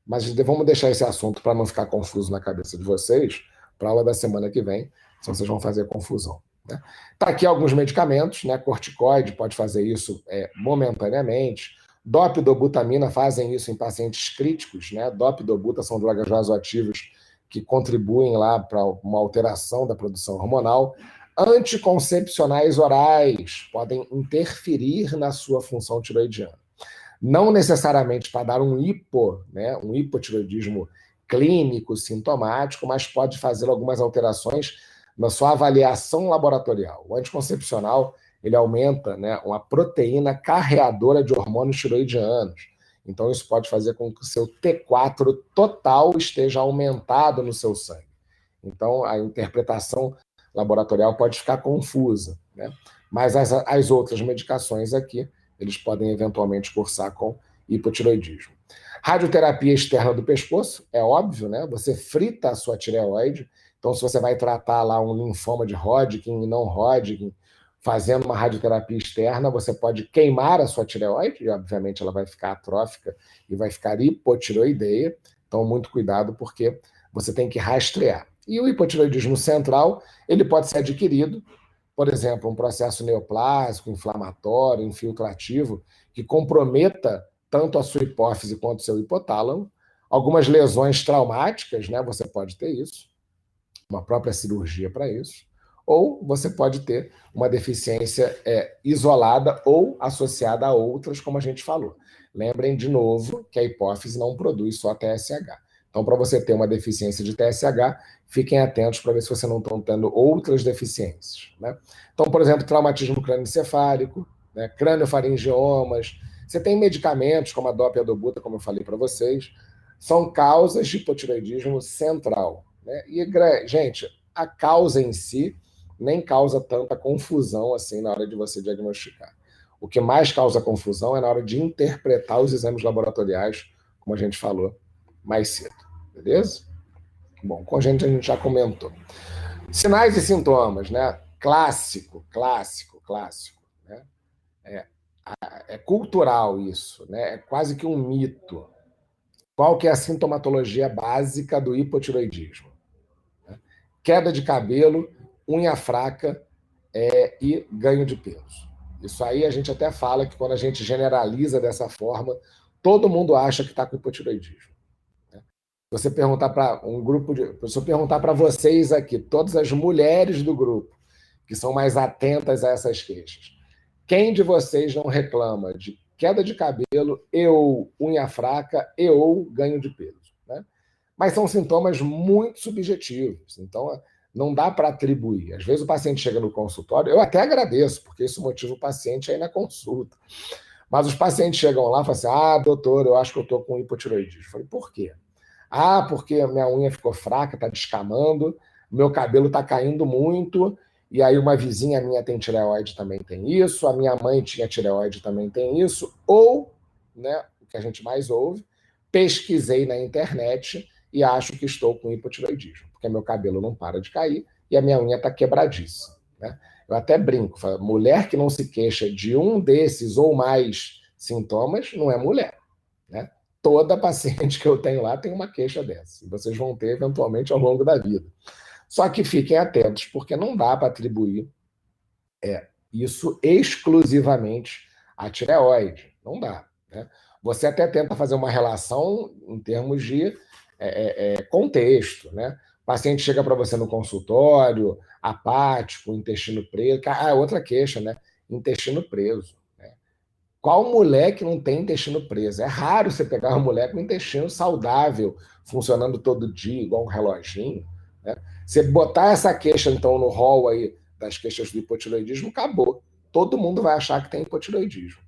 S1: Mas vamos deixar esse assunto para não ficar confuso na cabeça de vocês, para a aula da semana que vem, senão vocês vão fazer confusão. Né? Tá aqui alguns medicamentos, né? Corticoide pode fazer isso momentaneamente. DOP e dobutamina fazem isso em pacientes críticos, né? DOP e dobuta são drogas vasoativas que contribuem lá para uma alteração da produção hormonal. Anticoncepcionais orais podem interferir na sua função tiroidiana. Não necessariamente para dar um hipotireoidismo clínico, sintomático, mas pode fazer algumas alterações na sua avaliação laboratorial. O anticoncepcional, ele aumenta, né, uma proteína carreadora de hormônios tiroidianos. Então, isso pode fazer com que o seu T4 total esteja aumentado no seu sangue. Então, a interpretação laboratorial pode ficar confusa, né? Mas as outras medicações aqui, eles podem eventualmente cursar com hipotireoidismo. Radioterapia externa do pescoço, é óbvio, né? Você frita a sua tireoide, então se você vai tratar lá um linfoma de Hodgkin e não Hodgkin, fazendo uma radioterapia externa, você pode queimar a sua tireoide, e obviamente ela vai ficar atrófica e vai ficar hipotireoideia, então muito cuidado porque você tem que rastrear. E o hipotireoidismo central, ele pode ser adquirido, por exemplo, um processo neoplásico, inflamatório, infiltrativo, que comprometa tanto a sua hipófise quanto o seu hipotálamo. Algumas lesões traumáticas, né? Você pode ter isso, uma própria cirurgia para isso. Ou você pode ter uma deficiência isolada ou associada a outras, como a gente falou. Lembrem, de novo, que a hipófise não produz só TSH. Então, para você ter uma deficiência de TSH, fiquem atentos para ver se você não está tendo outras deficiências. Né? Então, por exemplo, traumatismo crânioencefálico, né? Craniofaringiomas. Você tem medicamentos como a DOP e a dobuta, como eu falei para vocês, são causas de hipotireoidismo central. Né? E, gente, a causa em si nem causa tanta confusão assim na hora de você diagnosticar. O que mais causa confusão é na hora de interpretar os exames laboratoriais, como a gente falou mais cedo, beleza? Bom, congênito a gente já comentou. Sinais e sintomas, né? Clássico. Né? É cultural isso, né? É quase que um mito. Qual que é a sintomatologia básica do hipotireoidismo? Queda de cabelo, unha fraca e ganho de peso. Isso aí a gente até fala que quando a gente generaliza dessa forma, todo mundo acha que está com hipotireoidismo. Você perguntar para um grupo de. Se eu perguntar para vocês aqui, todas as mulheres do grupo, que são mais atentas a essas queixas, quem de vocês não reclama de queda de cabelo e ou unha fraca e ou ganho de peso? Né? Mas são sintomas muito subjetivos, então não dá para atribuir. Às vezes o paciente chega no consultório, eu até agradeço, porque isso motiva o paciente a ir na consulta. Mas os pacientes chegam lá e falam assim: doutor, eu acho que eu estou com hipotireoidismo. Eu falei, por quê? Porque minha unha ficou fraca, está descamando, meu cabelo está caindo muito, e aí uma vizinha minha tem tireoide, também tem isso, a minha mãe tinha tireoide, também tem isso, ou, né, o que a gente mais ouve, pesquisei na internet e acho que estou com hipotireoidismo, porque meu cabelo não para de cair e a minha unha está quebradiça. Né? Eu até brinco, falo, mulher que não se queixa de um desses ou mais sintomas não é mulher. Né? Toda paciente que eu tenho lá tem uma queixa dessa. E vocês vão ter, eventualmente, ao longo da vida. Só que fiquem atentos, porque não dá para atribuir isso exclusivamente à tireoide. Não dá. Né? Você até tenta fazer uma relação em termos de contexto. Né? O paciente chega para você no consultório, apático, intestino preso. Outra queixa, né? Intestino preso. Qual mulher que não tem intestino preso? É raro você pegar uma mulher com intestino saudável, funcionando todo dia, igual um reloginho. Né? Você botar essa queixa, então, no rol aí das queixas do hipotireoidismo, acabou. Todo mundo vai achar que tem hipotireoidismo.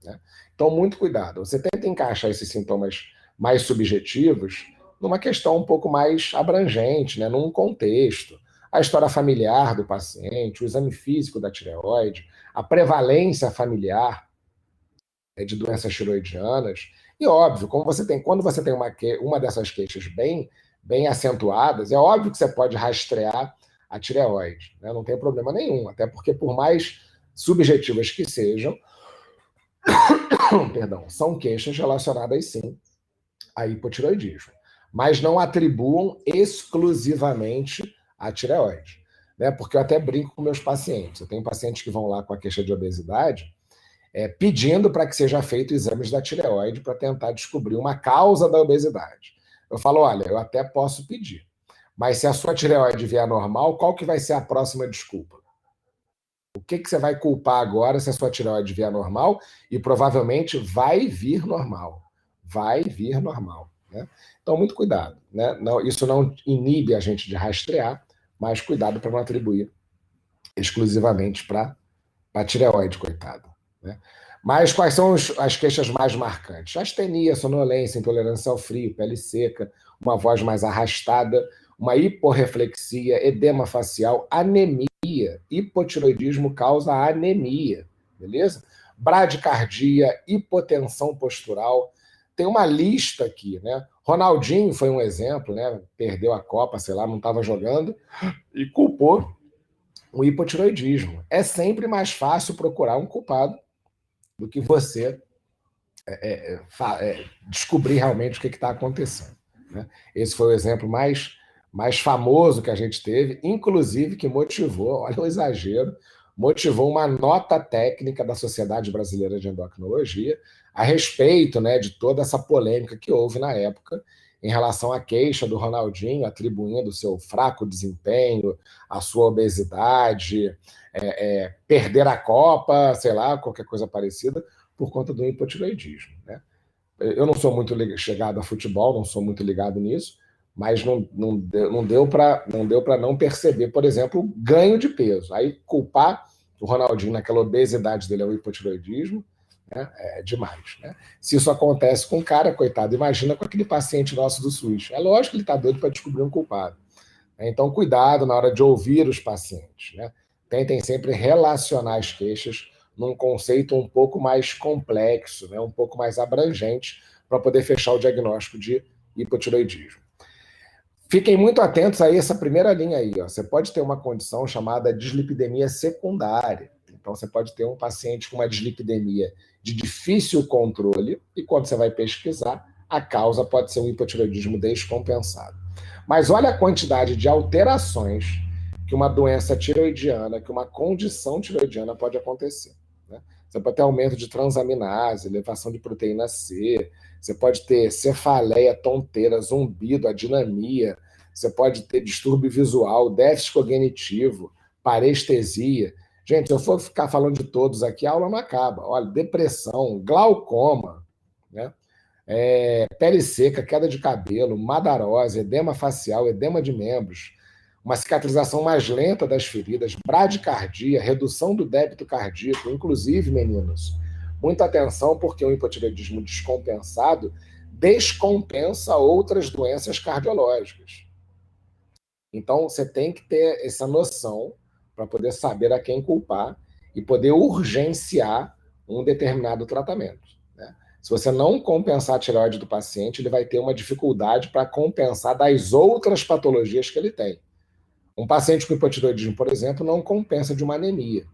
S1: Né? Então, muito cuidado. Você tenta encaixar esses sintomas mais subjetivos, numa questão um pouco mais abrangente, né, num contexto. A história familiar do paciente, o exame físico da tireoide, a prevalência familiar de doenças tiroidianas. E óbvio, quando você tem uma dessas queixas bem acentuadas, é óbvio que você pode rastrear a tireoide, né? Não tem problema nenhum, até porque por mais subjetivas que sejam, perdão, são queixas relacionadas sim a hipotireoidismo, mas não atribuam exclusivamente à tireoide, né? Porque eu até brinco com meus pacientes. Eu tenho pacientes que vão lá com a queixa de obesidade, pedindo para que seja feito exames da tireoide para tentar descobrir uma causa da obesidade. Eu falo, olha, eu até posso pedir, mas se a sua tireoide vier normal, qual que vai ser a próxima desculpa? O que você vai culpar agora se a sua tireoide vier normal? E provavelmente vai vir normal. Vai vir normal. Né? Então, muito cuidado. Né? Não, isso não inibe a gente de rastrear, mas cuidado para não atribuir exclusivamente para a tireoide, coitada. Né? Mas quais são as queixas mais marcantes? Astenia, sonolência, intolerância ao frio, pele seca, uma voz mais arrastada, uma hiporreflexia, edema facial, anemia. Hipotiroidismo causa anemia, beleza? Bradicardia, hipotensão postural. Tem uma lista aqui, né? Ronaldinho foi um exemplo, né? Perdeu a Copa, sei lá, não estava jogando e culpou o hipotiroidismo. É sempre mais fácil procurar um culpado do que você descobrir realmente o que está acontecendo. Né? Esse foi o exemplo mais famoso que a gente teve, inclusive que motivou, olha o exagero, motivou uma nota técnica da Sociedade Brasileira de Endocrinologia a respeito, né, de toda essa polêmica que houve na época em relação à queixa do Ronaldinho, atribuindo o seu fraco desempenho, a sua obesidade, perder a Copa, sei lá, qualquer coisa parecida, por conta do hipotireoidismo. Né? Eu não sou muito chegado a futebol, não sou muito ligado nisso, mas não deu para não perceber, por exemplo, o ganho de peso. Aí culpar o Ronaldinho naquela obesidade dele ao hipotireoidismo, né, é demais. Né? Se isso acontece com um cara, coitado, imagina com aquele paciente nosso do SUS. É lógico que ele está doido para descobrir um culpado. Então, cuidado na hora de ouvir os pacientes. Né? Tentem sempre relacionar as queixas num conceito um pouco mais complexo, né? Um pouco mais abrangente, para poder fechar o diagnóstico de hipotireoidismo. Fiquem muito atentos a essa primeira linha aí. Ó. Você pode ter uma condição chamada dislipidemia secundária. Então, você pode ter um paciente com uma dislipidemia de difícil controle e quando você vai pesquisar, a causa pode ser um hipotireoidismo descompensado. Mas olha a quantidade de alterações que uma doença tireoidiana, que uma condição tireoidiana pode acontecer. Né? Você pode ter aumento de transaminase, elevação de proteína C, você pode ter cefaleia, tonteira, zumbido, adinamia, você pode ter distúrbio visual, déficit cognitivo, parestesia. Gente, se eu for ficar falando de todos aqui, a aula não acaba. Olha, depressão, glaucoma, né? Pele seca, queda de cabelo, madarose, edema facial, edema de membros, uma cicatrização mais lenta das feridas, bradicardia, redução do débito cardíaco, inclusive, meninos, muita atenção porque o hipotireoidismo descompensado descompensa outras doenças cardiológicas. Então, você tem que ter essa noção para poder saber a quem culpar e poder urgenciar um determinado tratamento. Né? Se você não compensar a tireoide do paciente, ele vai ter uma dificuldade para compensar das outras patologias que ele tem. Um paciente com hipotireoidismo, por exemplo, não compensa de uma anemia.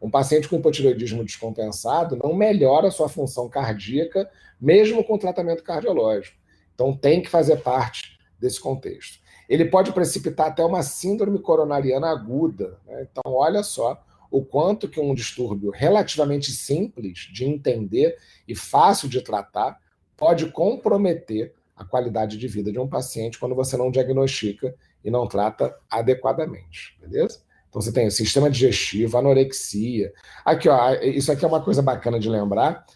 S1: Um paciente com hipotireoidismo descompensado não melhora a sua função cardíaca, mesmo com tratamento cardiológico. Então, tem que fazer parte desse contexto. Ele pode precipitar até uma síndrome coronariana aguda. Né? Então, olha só o quanto que um distúrbio relativamente simples de entender e fácil de tratar pode comprometer a qualidade de vida de um paciente quando você não diagnostica e não trata adequadamente, beleza? Então você tem o sistema digestivo, anorexia. Aqui, ó, isso aqui é uma coisa bacana de lembrar,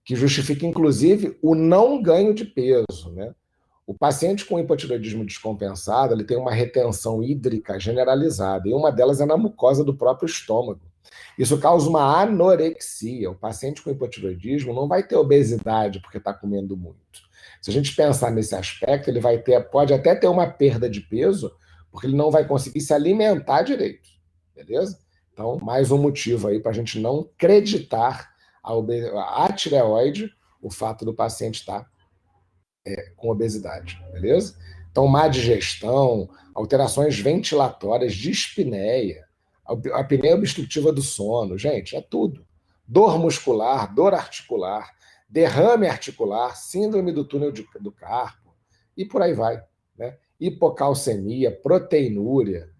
S1: que justifica, inclusive, o não ganho de peso, né? O paciente com hipotireoidismo descompensado, ele tem uma retenção hídrica generalizada, e uma delas é na mucosa do próprio estômago. Isso causa uma anorexia. O paciente com hipotireoidismo não vai ter obesidade porque está comendo muito. Se a gente pensar nesse aspecto, ele pode até ter uma perda de peso, porque ele não vai conseguir se alimentar direito. Beleza? Então, mais um motivo aí para a gente não acreditar a tireoide, o fato do paciente estar com obesidade. Beleza? Então, má digestão, alterações ventilatórias, dispneia, a apneia obstrutiva do sono, gente, é tudo. Dor muscular, dor articular, derrame articular, síndrome do túnel do carpo, e por aí vai. Né? Hipocalcemia, proteinúria,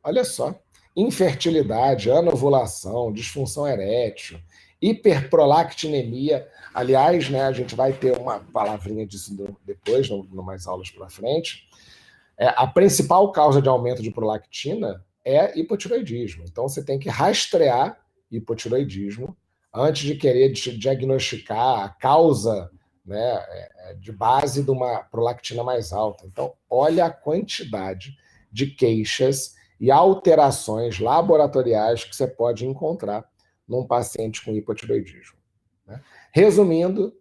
S1: olha só, infertilidade, anovulação, disfunção erétil, hiperprolactinemia. Aliás, né, a gente vai ter uma palavrinha disso depois, em mais aulas para frente. A principal causa de aumento de prolactina é hipotireoidismo. Então, você tem que rastrear hipotireoidismo antes de querer diagnosticar a causa, né, de base de uma prolactina mais alta. Então, olha a quantidade de queixas e alterações laboratoriais que você pode encontrar num paciente com hipotireoidismo. Né? Resumindo,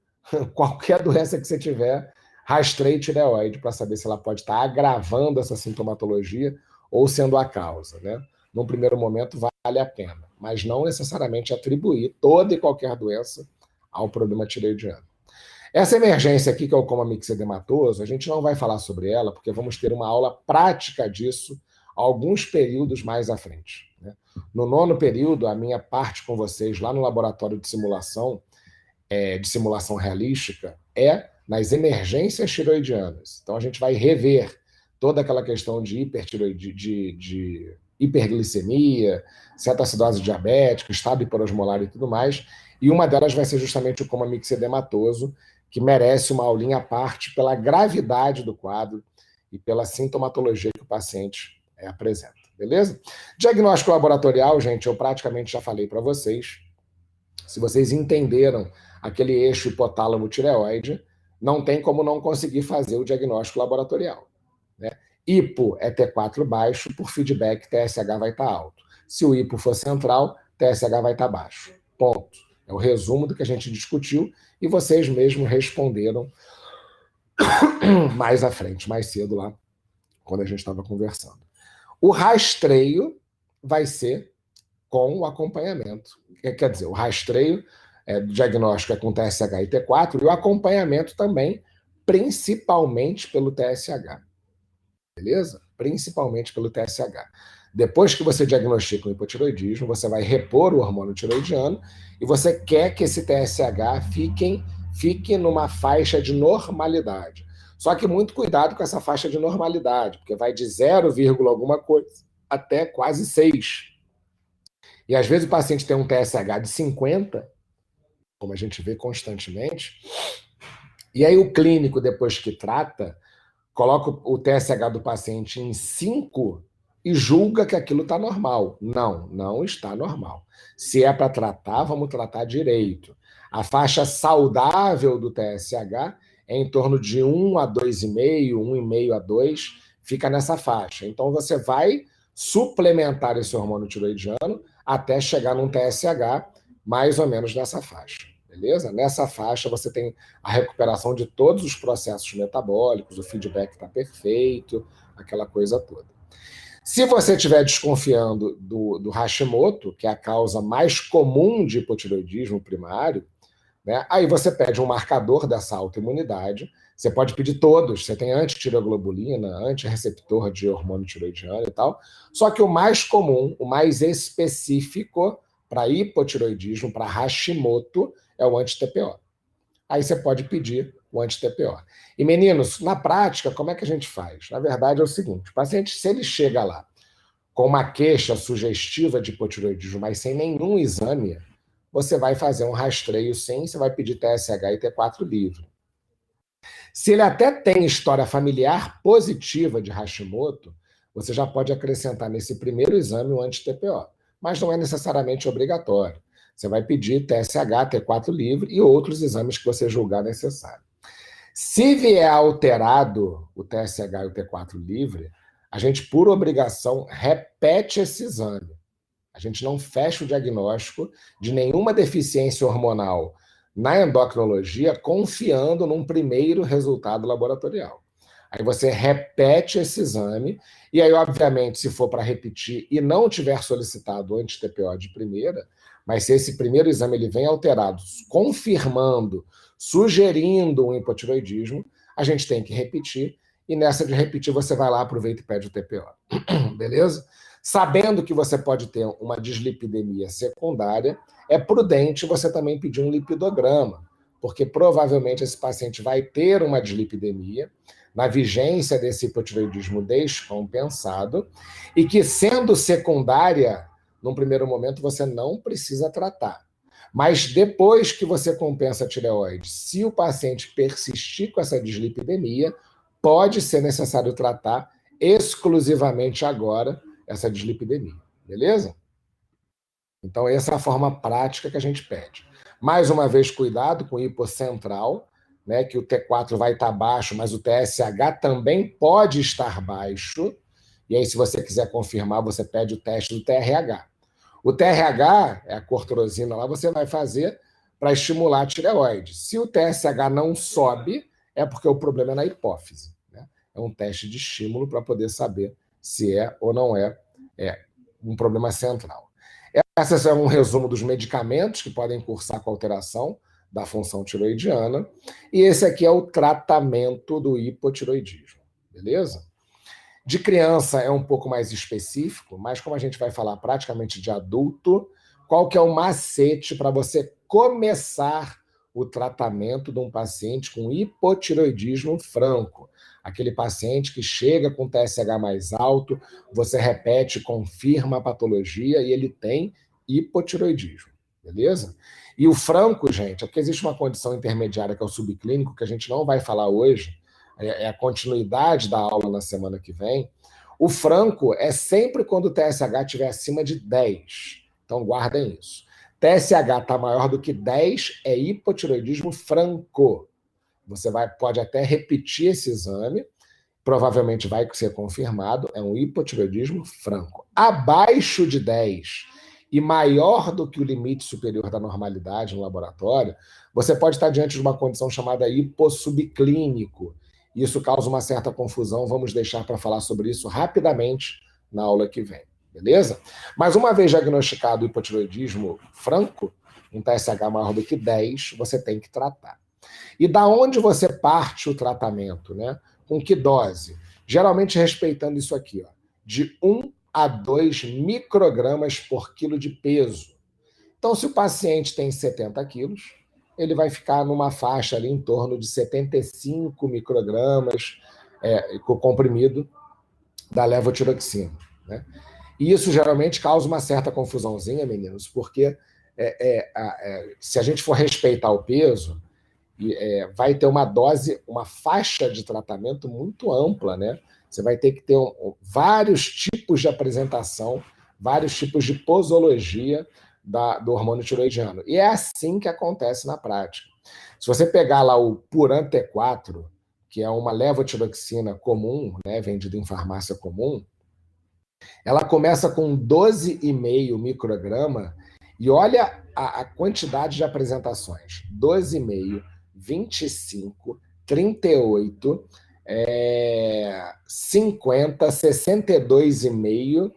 S1: qualquer doença que você tiver, rastreie tireoide para saber se ela pode estar agravando essa sintomatologia ou sendo a causa. Né? Num primeiro momento, vale a pena, mas não necessariamente atribuir toda e qualquer doença ao problema tireoidiano. Essa emergência aqui, que é o coma mixedematoso, a gente não vai falar sobre ela, porque vamos ter uma aula prática disso alguns períodos mais à frente. Né? No 9º período, a minha parte com vocês lá no laboratório de simulação realística, é nas emergências tireoidianas. Então, a gente vai rever toda aquela questão de hiperglicemia, cetoacidose diabética, estado hiperosmolar e tudo mais, e uma delas vai ser justamente o coma mixedematoso, que merece uma aulinha à parte pela gravidade do quadro e pela sintomatologia que o paciente apresenta. Beleza? Diagnóstico laboratorial, gente, eu praticamente já falei para vocês. Se vocês entenderam aquele eixo hipotálamo-tireoide, não tem como não conseguir fazer o diagnóstico laboratorial. Né? Hipo é T4 baixo, por feedback, TSH vai estar alto. Se o hipo for central, TSH vai estar baixo. Ponto. É o resumo do que a gente discutiu e vocês mesmos responderam mais à frente, mais cedo lá, quando a gente estava conversando. O rastreio vai ser com o acompanhamento. Quer dizer, o rastreio do diagnóstico é com TSH e T4 e o acompanhamento também, principalmente pelo TSH. Beleza? Principalmente pelo TSH. Depois que você diagnostica o hipotireoidismo, você vai repor o hormônio tireoidiano e você quer que esse TSH fique numa faixa de normalidade. Só que muito cuidado com essa faixa de normalidade, porque vai de 0, alguma coisa até quase 6. E às vezes o paciente tem um TSH de 50, como a gente vê constantemente, e aí o clínico, depois que trata, coloca o TSH do paciente em 5 e julga que aquilo está normal. Não, não está normal. Se é para tratar, vamos tratar direito. A faixa saudável do TSH é em torno de 1 a 2,5, 1,5 a 2, fica nessa faixa. Então você vai suplementar esse hormônio tireoidiano até chegar num TSH mais ou menos nessa faixa. Beleza? Nessa faixa você tem a recuperação de todos os processos metabólicos, o feedback está perfeito, aquela coisa toda. Se você estiver desconfiando do Hashimoto, que é a causa mais comum de hipotireoidismo primário, né, aí você pede um marcador dessa autoimunidade. Você pode pedir todos, você tem antitireoglobulina, antirreceptor de hormônio tireoidiano e tal. Só que o mais comum, o mais específico para hipotireoidismo, para Hashimoto, é o anti-TPO. Aí você pode pedir o anti-TPO. E, meninos, na prática, como é que a gente faz? Na verdade, é o seguinte, o paciente, se ele chega lá com uma queixa sugestiva de hipotireoidismo, mas sem nenhum exame, você vai fazer um rastreio sim, você vai pedir TSH e T4 livre. Se ele até tem história familiar positiva de Hashimoto, você já pode acrescentar nesse primeiro exame o anti-TPO, mas não é necessariamente obrigatório. Você vai pedir TSH, T4 livre e outros exames que você julgar necessário. Se vier alterado o TSH e o T4 livre, a gente, por obrigação, repete esse exame. A gente não fecha o diagnóstico de nenhuma deficiência hormonal na endocrinologia confiando num primeiro resultado laboratorial. Aí você repete esse exame, e aí, obviamente, se for para repetir e não tiver solicitado anti-TPO de primeira, mas se esse primeiro exame ele vem alterado, confirmando, sugerindo um hipotiroidismo, a gente tem que repetir, e nessa de repetir você vai lá, aproveita e pede o TPO. Beleza? Sabendo que você pode ter uma dislipidemia secundária, é prudente você também pedir um lipidograma, porque provavelmente esse paciente vai ter uma dislipidemia na vigência desse hipotireoidismo descompensado, e que, sendo secundária, num primeiro momento, você não precisa tratar. Mas depois que você compensa a tireoide, se o paciente persistir com essa dislipidemia, pode ser necessário tratar exclusivamente agora essa dislipidemia, beleza? Então, essa é a forma prática que a gente pede. Mais uma vez, cuidado com o hipocentral, né, que o T4 vai estar baixo, mas o TSH também pode estar baixo. E aí, se você quiser confirmar, você pede o teste do TRH. O TRH, é a cortrosina lá, você vai fazer para estimular a tireoide. Se o TSH não sobe, é porque o problema é na hipófise, né? É um teste de estímulo para poder saber se é ou não é um problema central. Esse é um resumo dos medicamentos que podem cursar com alteração da função tiroidiana, e esse aqui é o tratamento do hipotiroidismo, beleza? De criança é um pouco mais específico, mas como a gente vai falar praticamente de adulto, qual que é o macete para você começar o tratamento de um paciente com hipotiroidismo franco? Aquele paciente que chega com TSH mais alto, você repete, confirma a patologia e ele tem hipotiroidismo, beleza? E o franco, gente, é porque existe uma condição intermediária que é o subclínico, que a gente não vai falar hoje, é a continuidade da aula na semana que vem. O franco é sempre quando o TSH estiver acima de 10. Então guardem isso. TSH está maior do que 10 é hipotiroidismo franco. Você pode até repetir esse exame, provavelmente vai ser confirmado, é um hipotiroidismo franco. Abaixo de 10 e maior do que o limite superior da normalidade no laboratório, você pode estar diante de uma condição chamada hipossubclínico. Isso causa uma certa confusão, vamos deixar para falar sobre isso rapidamente na aula que vem, beleza? Mas uma vez diagnosticado o hipotiroidismo franco, um TSH maior do que 10, você tem que tratar. E da onde você parte o tratamento, né? Com que dose? Geralmente respeitando isso aqui, ó, de 1 a 2 microgramas por quilo de peso. Então, se o paciente tem 70 quilos, ele vai ficar numa faixa ali em torno de 75 microgramas com o comprimido da levotiroxina, né? E isso geralmente causa uma certa confusãozinha, meninos, porque se a gente for respeitar o peso, vai ter uma dose, uma faixa de tratamento muito ampla, né? Você vai ter que ter vários tipos de apresentação, vários tipos de posologia do hormônio tiroidiano. E é assim que acontece na prática. Se você pegar lá o Puran T4, que é uma levotiroxina comum, né, vendida em farmácia comum, ela começa com 12,5 micrograma, e olha a quantidade de apresentações. 12,5, 25, 38, 50, 62,5,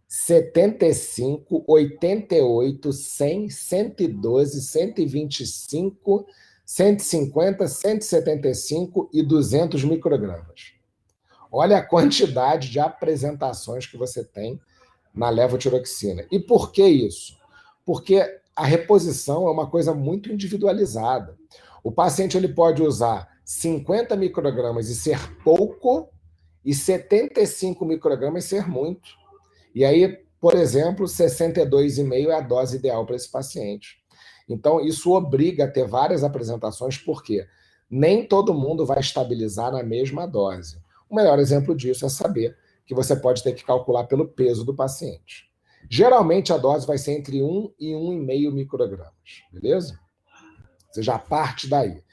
S1: 75, 88, 100, 112, 125, 150, 175 e 200 microgramas. Olha a quantidade de apresentações que você tem na levotiroxina. E por que isso? Porque a reposição é uma coisa muito individualizada. O paciente ele pode usar 50 microgramas e ser pouco, e 75 microgramas ser muito. E aí, por exemplo, 62,5 é a dose ideal para esse paciente. Então, isso obriga a ter várias apresentações, porque nem todo mundo vai estabilizar na mesma dose. O melhor exemplo disso é saber que você pode ter que calcular pelo peso do paciente. Geralmente, a dose vai ser entre 1 e 1,5 microgramas, beleza? Você já parte daí.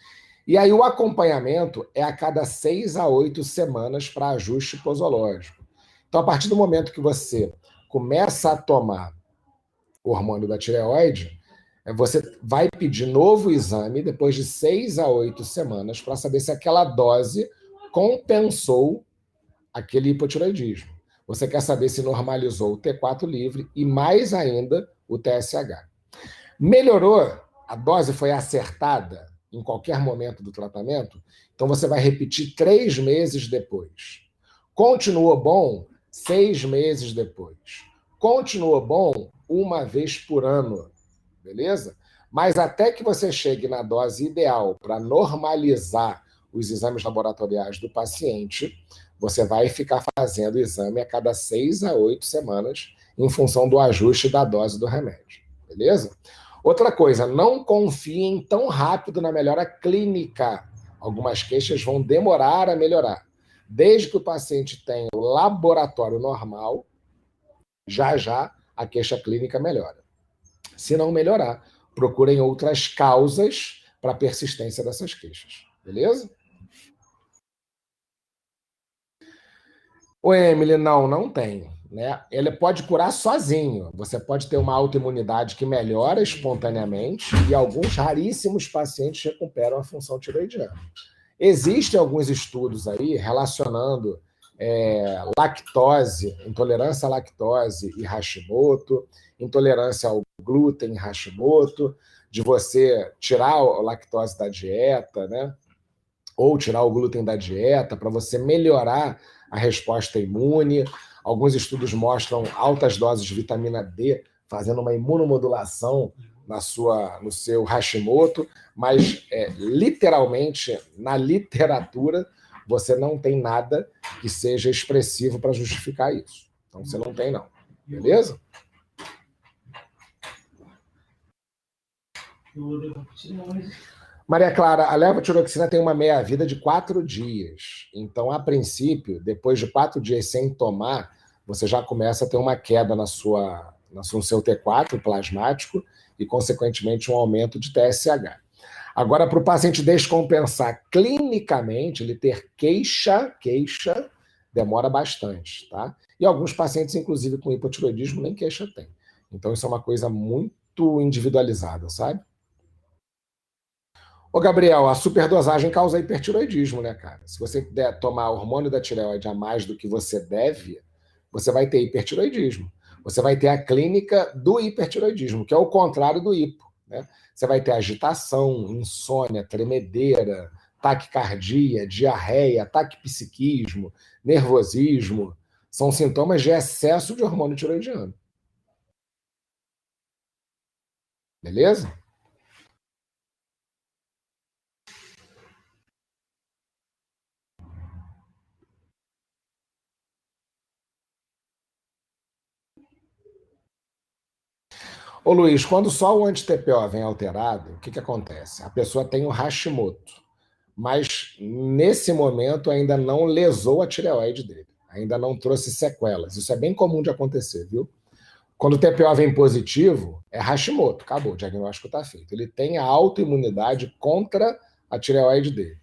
S1: E aí, o acompanhamento é a cada 6 a 8 semanas para ajuste posológico. Então, a partir do momento que você começa a tomar o hormônio da tireoide, você vai pedir novo exame depois de 6 a 8 semanas para saber se aquela dose compensou aquele hipotireoidismo. Você quer saber se normalizou o T4 livre e, mais ainda, o TSH. Melhorou? A dose foi acertada em qualquer momento do tratamento? Então você vai repetir 3 meses depois. Continuou bom? 6 meses depois. Continuou bom? Uma vez por ano. Beleza? Mas até que você chegue na dose ideal para normalizar os exames laboratoriais do paciente, você vai ficar fazendo o exame a cada 6 a 8 semanas, em função do ajuste da dose do remédio. Beleza? Outra coisa, não confiem tão rápido na melhora clínica. Algumas queixas vão demorar a melhorar. Desde que o paciente tenha o laboratório normal, já já a queixa clínica melhora. Se não melhorar, procurem outras causas para a persistência dessas queixas. Beleza? O Emily, não tem. Né? Ele pode curar sozinho. Você pode ter uma autoimunidade que melhora espontaneamente e alguns raríssimos pacientes recuperam a função tiroidiana. Existem alguns estudos aí relacionando lactose, intolerância à lactose e Hashimoto, intolerância ao glúten e Hashimoto, de você tirar a lactose da dieta, né? Ou tirar o glúten da dieta para você melhorar a resposta imune. Alguns estudos mostram altas doses de vitamina D fazendo uma imunomodulação no seu Hashimoto, mas literalmente, na literatura, você não tem nada que seja expressivo para justificar isso. Então, você não tem, não. Beleza? Maria Clara, a levotiroxina tem uma meia-vida de 4 dias. Então, a princípio, depois de 4 dias sem tomar, você já começa a ter uma queda no seu T4 plasmático e, consequentemente, um aumento de TSH. Agora, para o paciente descompensar clinicamente, ele ter queixa, demora bastante, tá? E alguns pacientes, inclusive com hipotiroidismo, nem queixa tem. Então, isso é uma coisa muito individualizada, sabe? Ô, Gabriel, a superdosagem causa hipertiroidismo, né, cara? Se você der tomar hormônio da tireoide a mais do que você deve, você vai ter hipertiroidismo. Você vai ter a clínica do hipertiroidismo, que é o contrário do hipo, né? Você vai ter agitação, insônia, tremedeira, taquicardia, diarreia, taquipsiquismo, nervosismo. São sintomas de excesso de hormônio tiroidiano. Beleza? Ô Luiz, quando só o anti-TPO vem alterado, o que acontece? A pessoa tem o Hashimoto, mas nesse momento ainda não lesou a tireoide dele, ainda não trouxe sequelas. Isso é bem comum de acontecer, viu? Quando o TPO vem positivo, é Hashimoto, acabou, o diagnóstico está feito. Ele tem a autoimunidade contra a tireoide dele.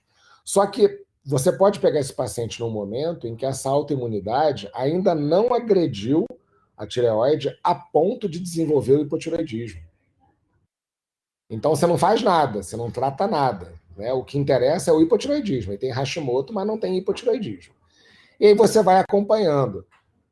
S1: Só que você pode pegar esse paciente num momento em que essa autoimunidade ainda não agrediu a tireoide a ponto de desenvolver o hipotireoidismo. Então você não faz nada, você não trata nada. Né? O que interessa é o hipotireoidismo. Ele tem Hashimoto, mas não tem hipotireoidismo. E aí você vai acompanhando.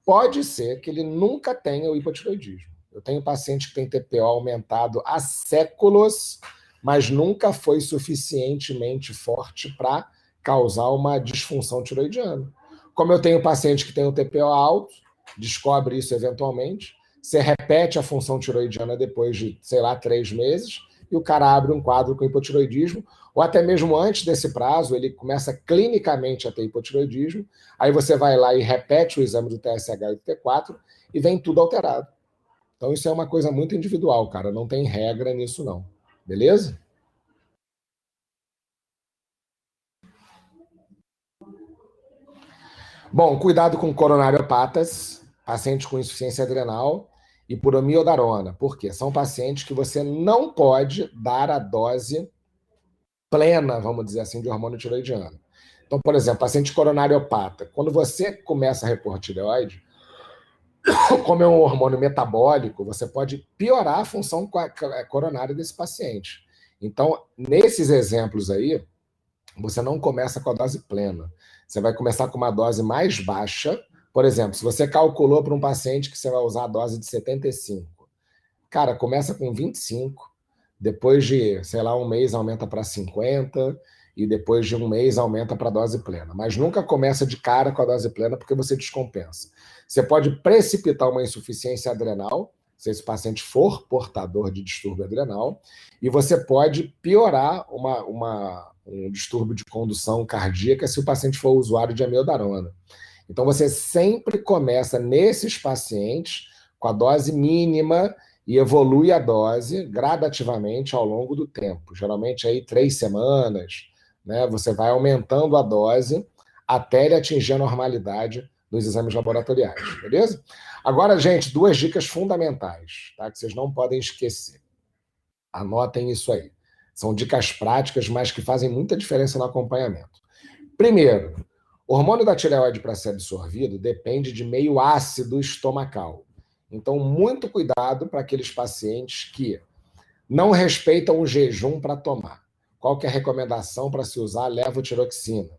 S1: Pode ser que ele nunca tenha o hipotireoidismo. Eu tenho paciente que tem TPO aumentado há séculos, mas nunca foi suficientemente forte para causar uma disfunção tiroidiana. Como eu tenho paciente que tem o TPO alto, descobre isso eventualmente, você repete a função tiroidiana depois de, 3 meses, e o cara abre um quadro com hipotiroidismo, ou até mesmo antes desse prazo, ele começa clinicamente a ter hipotiroidismo, aí você vai lá e repete o exame do TSH e do T4 e vem tudo alterado. Então isso é uma coisa muito individual, cara, não tem regra nisso não. Beleza? Bom, cuidado com coronariopatas, pacientes com insuficiência adrenal e puromiodarona. Por quê? São pacientes que você não pode dar a dose plena, vamos dizer assim, de hormônio tiroidiano. Então, por exemplo, paciente coronariopata, quando você começa a repor tireoide, como é um hormônio metabólico, você pode piorar a função coronária desse paciente. Então, nesses exemplos aí, você não começa com a dose plena. Você vai começar com uma dose mais baixa. Por exemplo, se você calculou para um paciente que você vai usar a dose de 75, cara, começa com 25, depois de, sei lá, um mês aumenta para 50, e depois de um mês aumenta para a dose plena. Mas nunca começa de cara com a dose plena, porque você descompensa. Você pode precipitar uma insuficiência adrenal, se esse paciente for portador de distúrbio adrenal, e você pode piorar um distúrbio de condução cardíaca se o paciente for usuário de amiodarona. Então, você sempre começa nesses pacientes com a dose mínima e evolui a dose gradativamente ao longo do tempo. Geralmente, aí 3 semanas, né? Você vai aumentando a dose até ele atingir a normalidade dos exames laboratoriais, beleza? Agora, gente, 2 dicas fundamentais, tá? Que vocês não podem esquecer. Anotem isso aí. São dicas práticas, mas que fazem muita diferença no acompanhamento. Primeiro, o hormônio da tireoide para ser absorvido depende de meio ácido estomacal. Então, muito cuidado para aqueles pacientes que não respeitam o jejum para tomar. Qual que é a recomendação para se usar levotiroxina?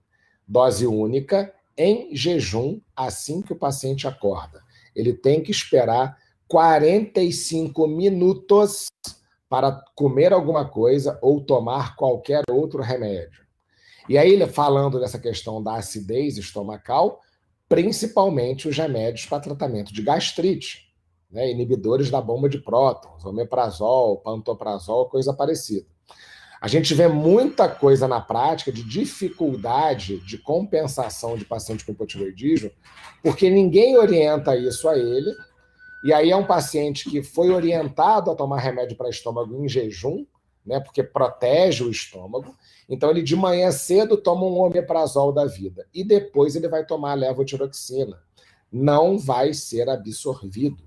S1: Dose única em jejum assim que o paciente acorda. Ele tem que esperar 45 minutos para comer alguma coisa ou tomar qualquer outro remédio. E aí, falando dessa questão da acidez estomacal, principalmente os remédios para tratamento de gastrite, né? Inibidores da bomba de prótons, omeprazol, pantoprazol, coisa parecida. A gente vê muita coisa na prática de dificuldade de compensação de paciente com hipotireoidismo, porque ninguém orienta isso a ele, e aí é um paciente que foi orientado a tomar remédio para estômago em jejum, né, porque protege o estômago. Então, ele de manhã cedo toma um omeprazol da vida e depois ele vai tomar a levotiroxina. Não vai ser absorvido,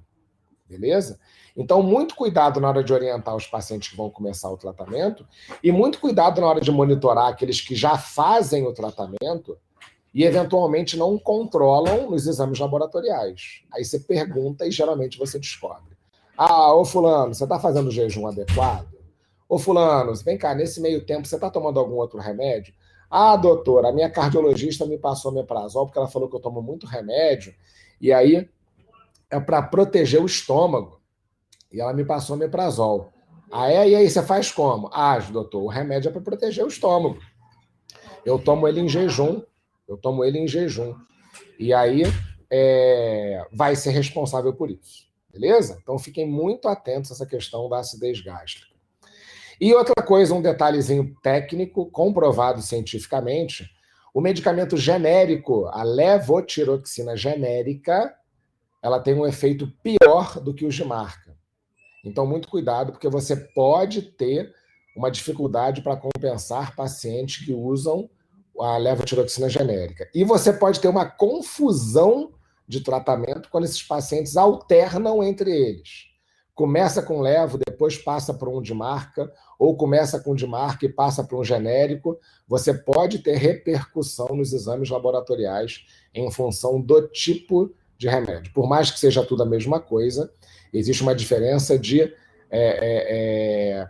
S1: beleza? Então, muito cuidado na hora de orientar os pacientes que vão começar o tratamento e muito cuidado na hora de monitorar aqueles que já fazem o tratamento e, eventualmente, não controlam nos exames laboratoriais. Aí você pergunta e, geralmente, você descobre. Ah, ô fulano, você está fazendo o jejum adequado? Ô fulano, vem cá, nesse meio tempo, você está tomando algum outro remédio? Ah, doutor, a minha cardiologista me passou omeprazol porque ela falou que eu tomo muito remédio e aí é para proteger o estômago. E ela me passou omeprazol. Ah, e aí você faz como? Ah, doutor, o remédio é para proteger o estômago. Eu tomo ele em jejum. E aí vai ser responsável por isso. Beleza? Então fiquem muito atentos a essa questão da acidez gástrica. E outra coisa, um detalhezinho técnico, comprovado cientificamente, o medicamento genérico, a levotiroxina genérica, ela tem um efeito pior do que os de marca. Então, muito cuidado, porque você pode ter uma dificuldade para compensar pacientes que usam a levotiroxina genérica. E você pode ter uma confusão de tratamento quando esses pacientes alternam entre eles. Começa com levo, depois passa para um de marca, ou começa com de marca e passa para um genérico. Você pode ter repercussão nos exames laboratoriais em função do tipo de remédio. Por mais que seja tudo a mesma coisa, existe uma diferença de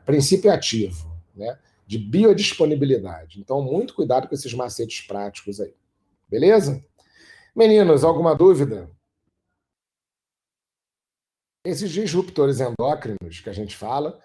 S1: princípio ativo, né? De biodisponibilidade. Então, muito cuidado com esses macetes práticos aí. Beleza? Meninos, alguma dúvida? Esses disruptores endócrinos que a gente fala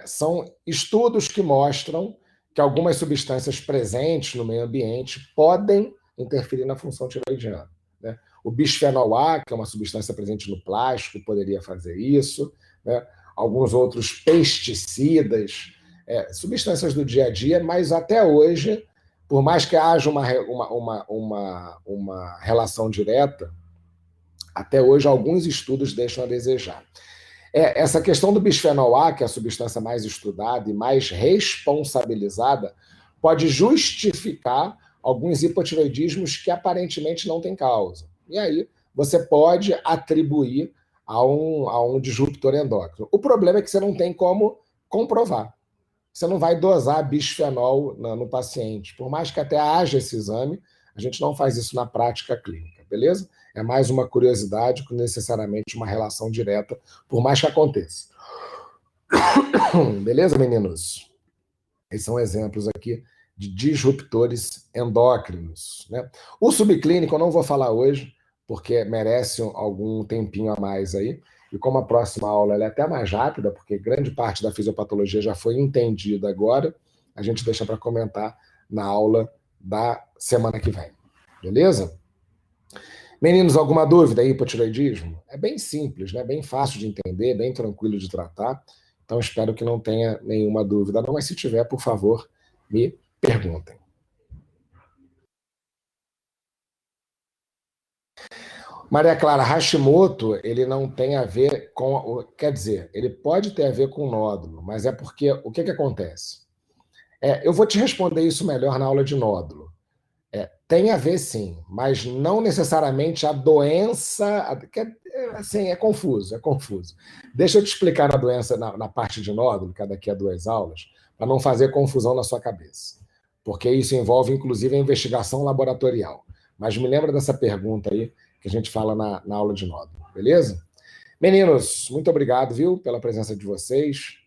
S1: são estudos que mostram que algumas substâncias presentes no meio ambiente podem interferir na função tiroidiana, né? O bisfenol A, que é uma substância presente no plástico, poderia fazer isso, né? Alguns outros pesticidas, substâncias do dia a dia, mas até hoje, por mais que haja uma relação direta, até hoje alguns estudos deixam a desejar. Essa questão do bisfenol A, que é a substância mais estudada e mais responsabilizada, pode justificar alguns hipotireoidismos que aparentemente não têm causa. E aí você pode atribuir a um disruptor endócrino. O problema é que você não tem como comprovar. Você não vai dosar bisfenol no paciente. Por mais que até haja esse exame, a gente não faz isso na prática clínica, beleza? É mais uma curiosidade que necessariamente uma relação direta, por mais que aconteça. Beleza, meninos? Esses são exemplos aqui de disruptores endócrinos, né? O subclínico eu não vou falar hoje, porque merece algum tempinho a mais aí. E como a próxima aula é até mais rápida, porque grande parte da fisiopatologia já foi entendida agora, a gente deixa para comentar na aula da semana que vem. Beleza? Meninos, alguma dúvida aí, hipotireoidismo? É bem simples, né? Bem fácil de entender, bem tranquilo de tratar. Então, espero que não tenha nenhuma dúvida, não. Mas se tiver, por favor, me perguntem. Maria Clara, Hashimoto, ele não tem a ver com... Quer dizer, ele pode ter a ver com nódulo, mas é porque... O que acontece? Eu vou te responder isso melhor na aula de nódulo. Tem a ver, sim, mas não necessariamente a doença... Assim, é confuso, é confuso. Deixa eu te explicar a doença na parte de nódulo, que é daqui a 2 aulas, para não fazer confusão na sua cabeça. Porque isso envolve, inclusive, a investigação laboratorial. Mas me lembra dessa pergunta aí, que a gente fala na aula de nódulo, beleza? Meninos, muito obrigado, viu, pela presença de vocês.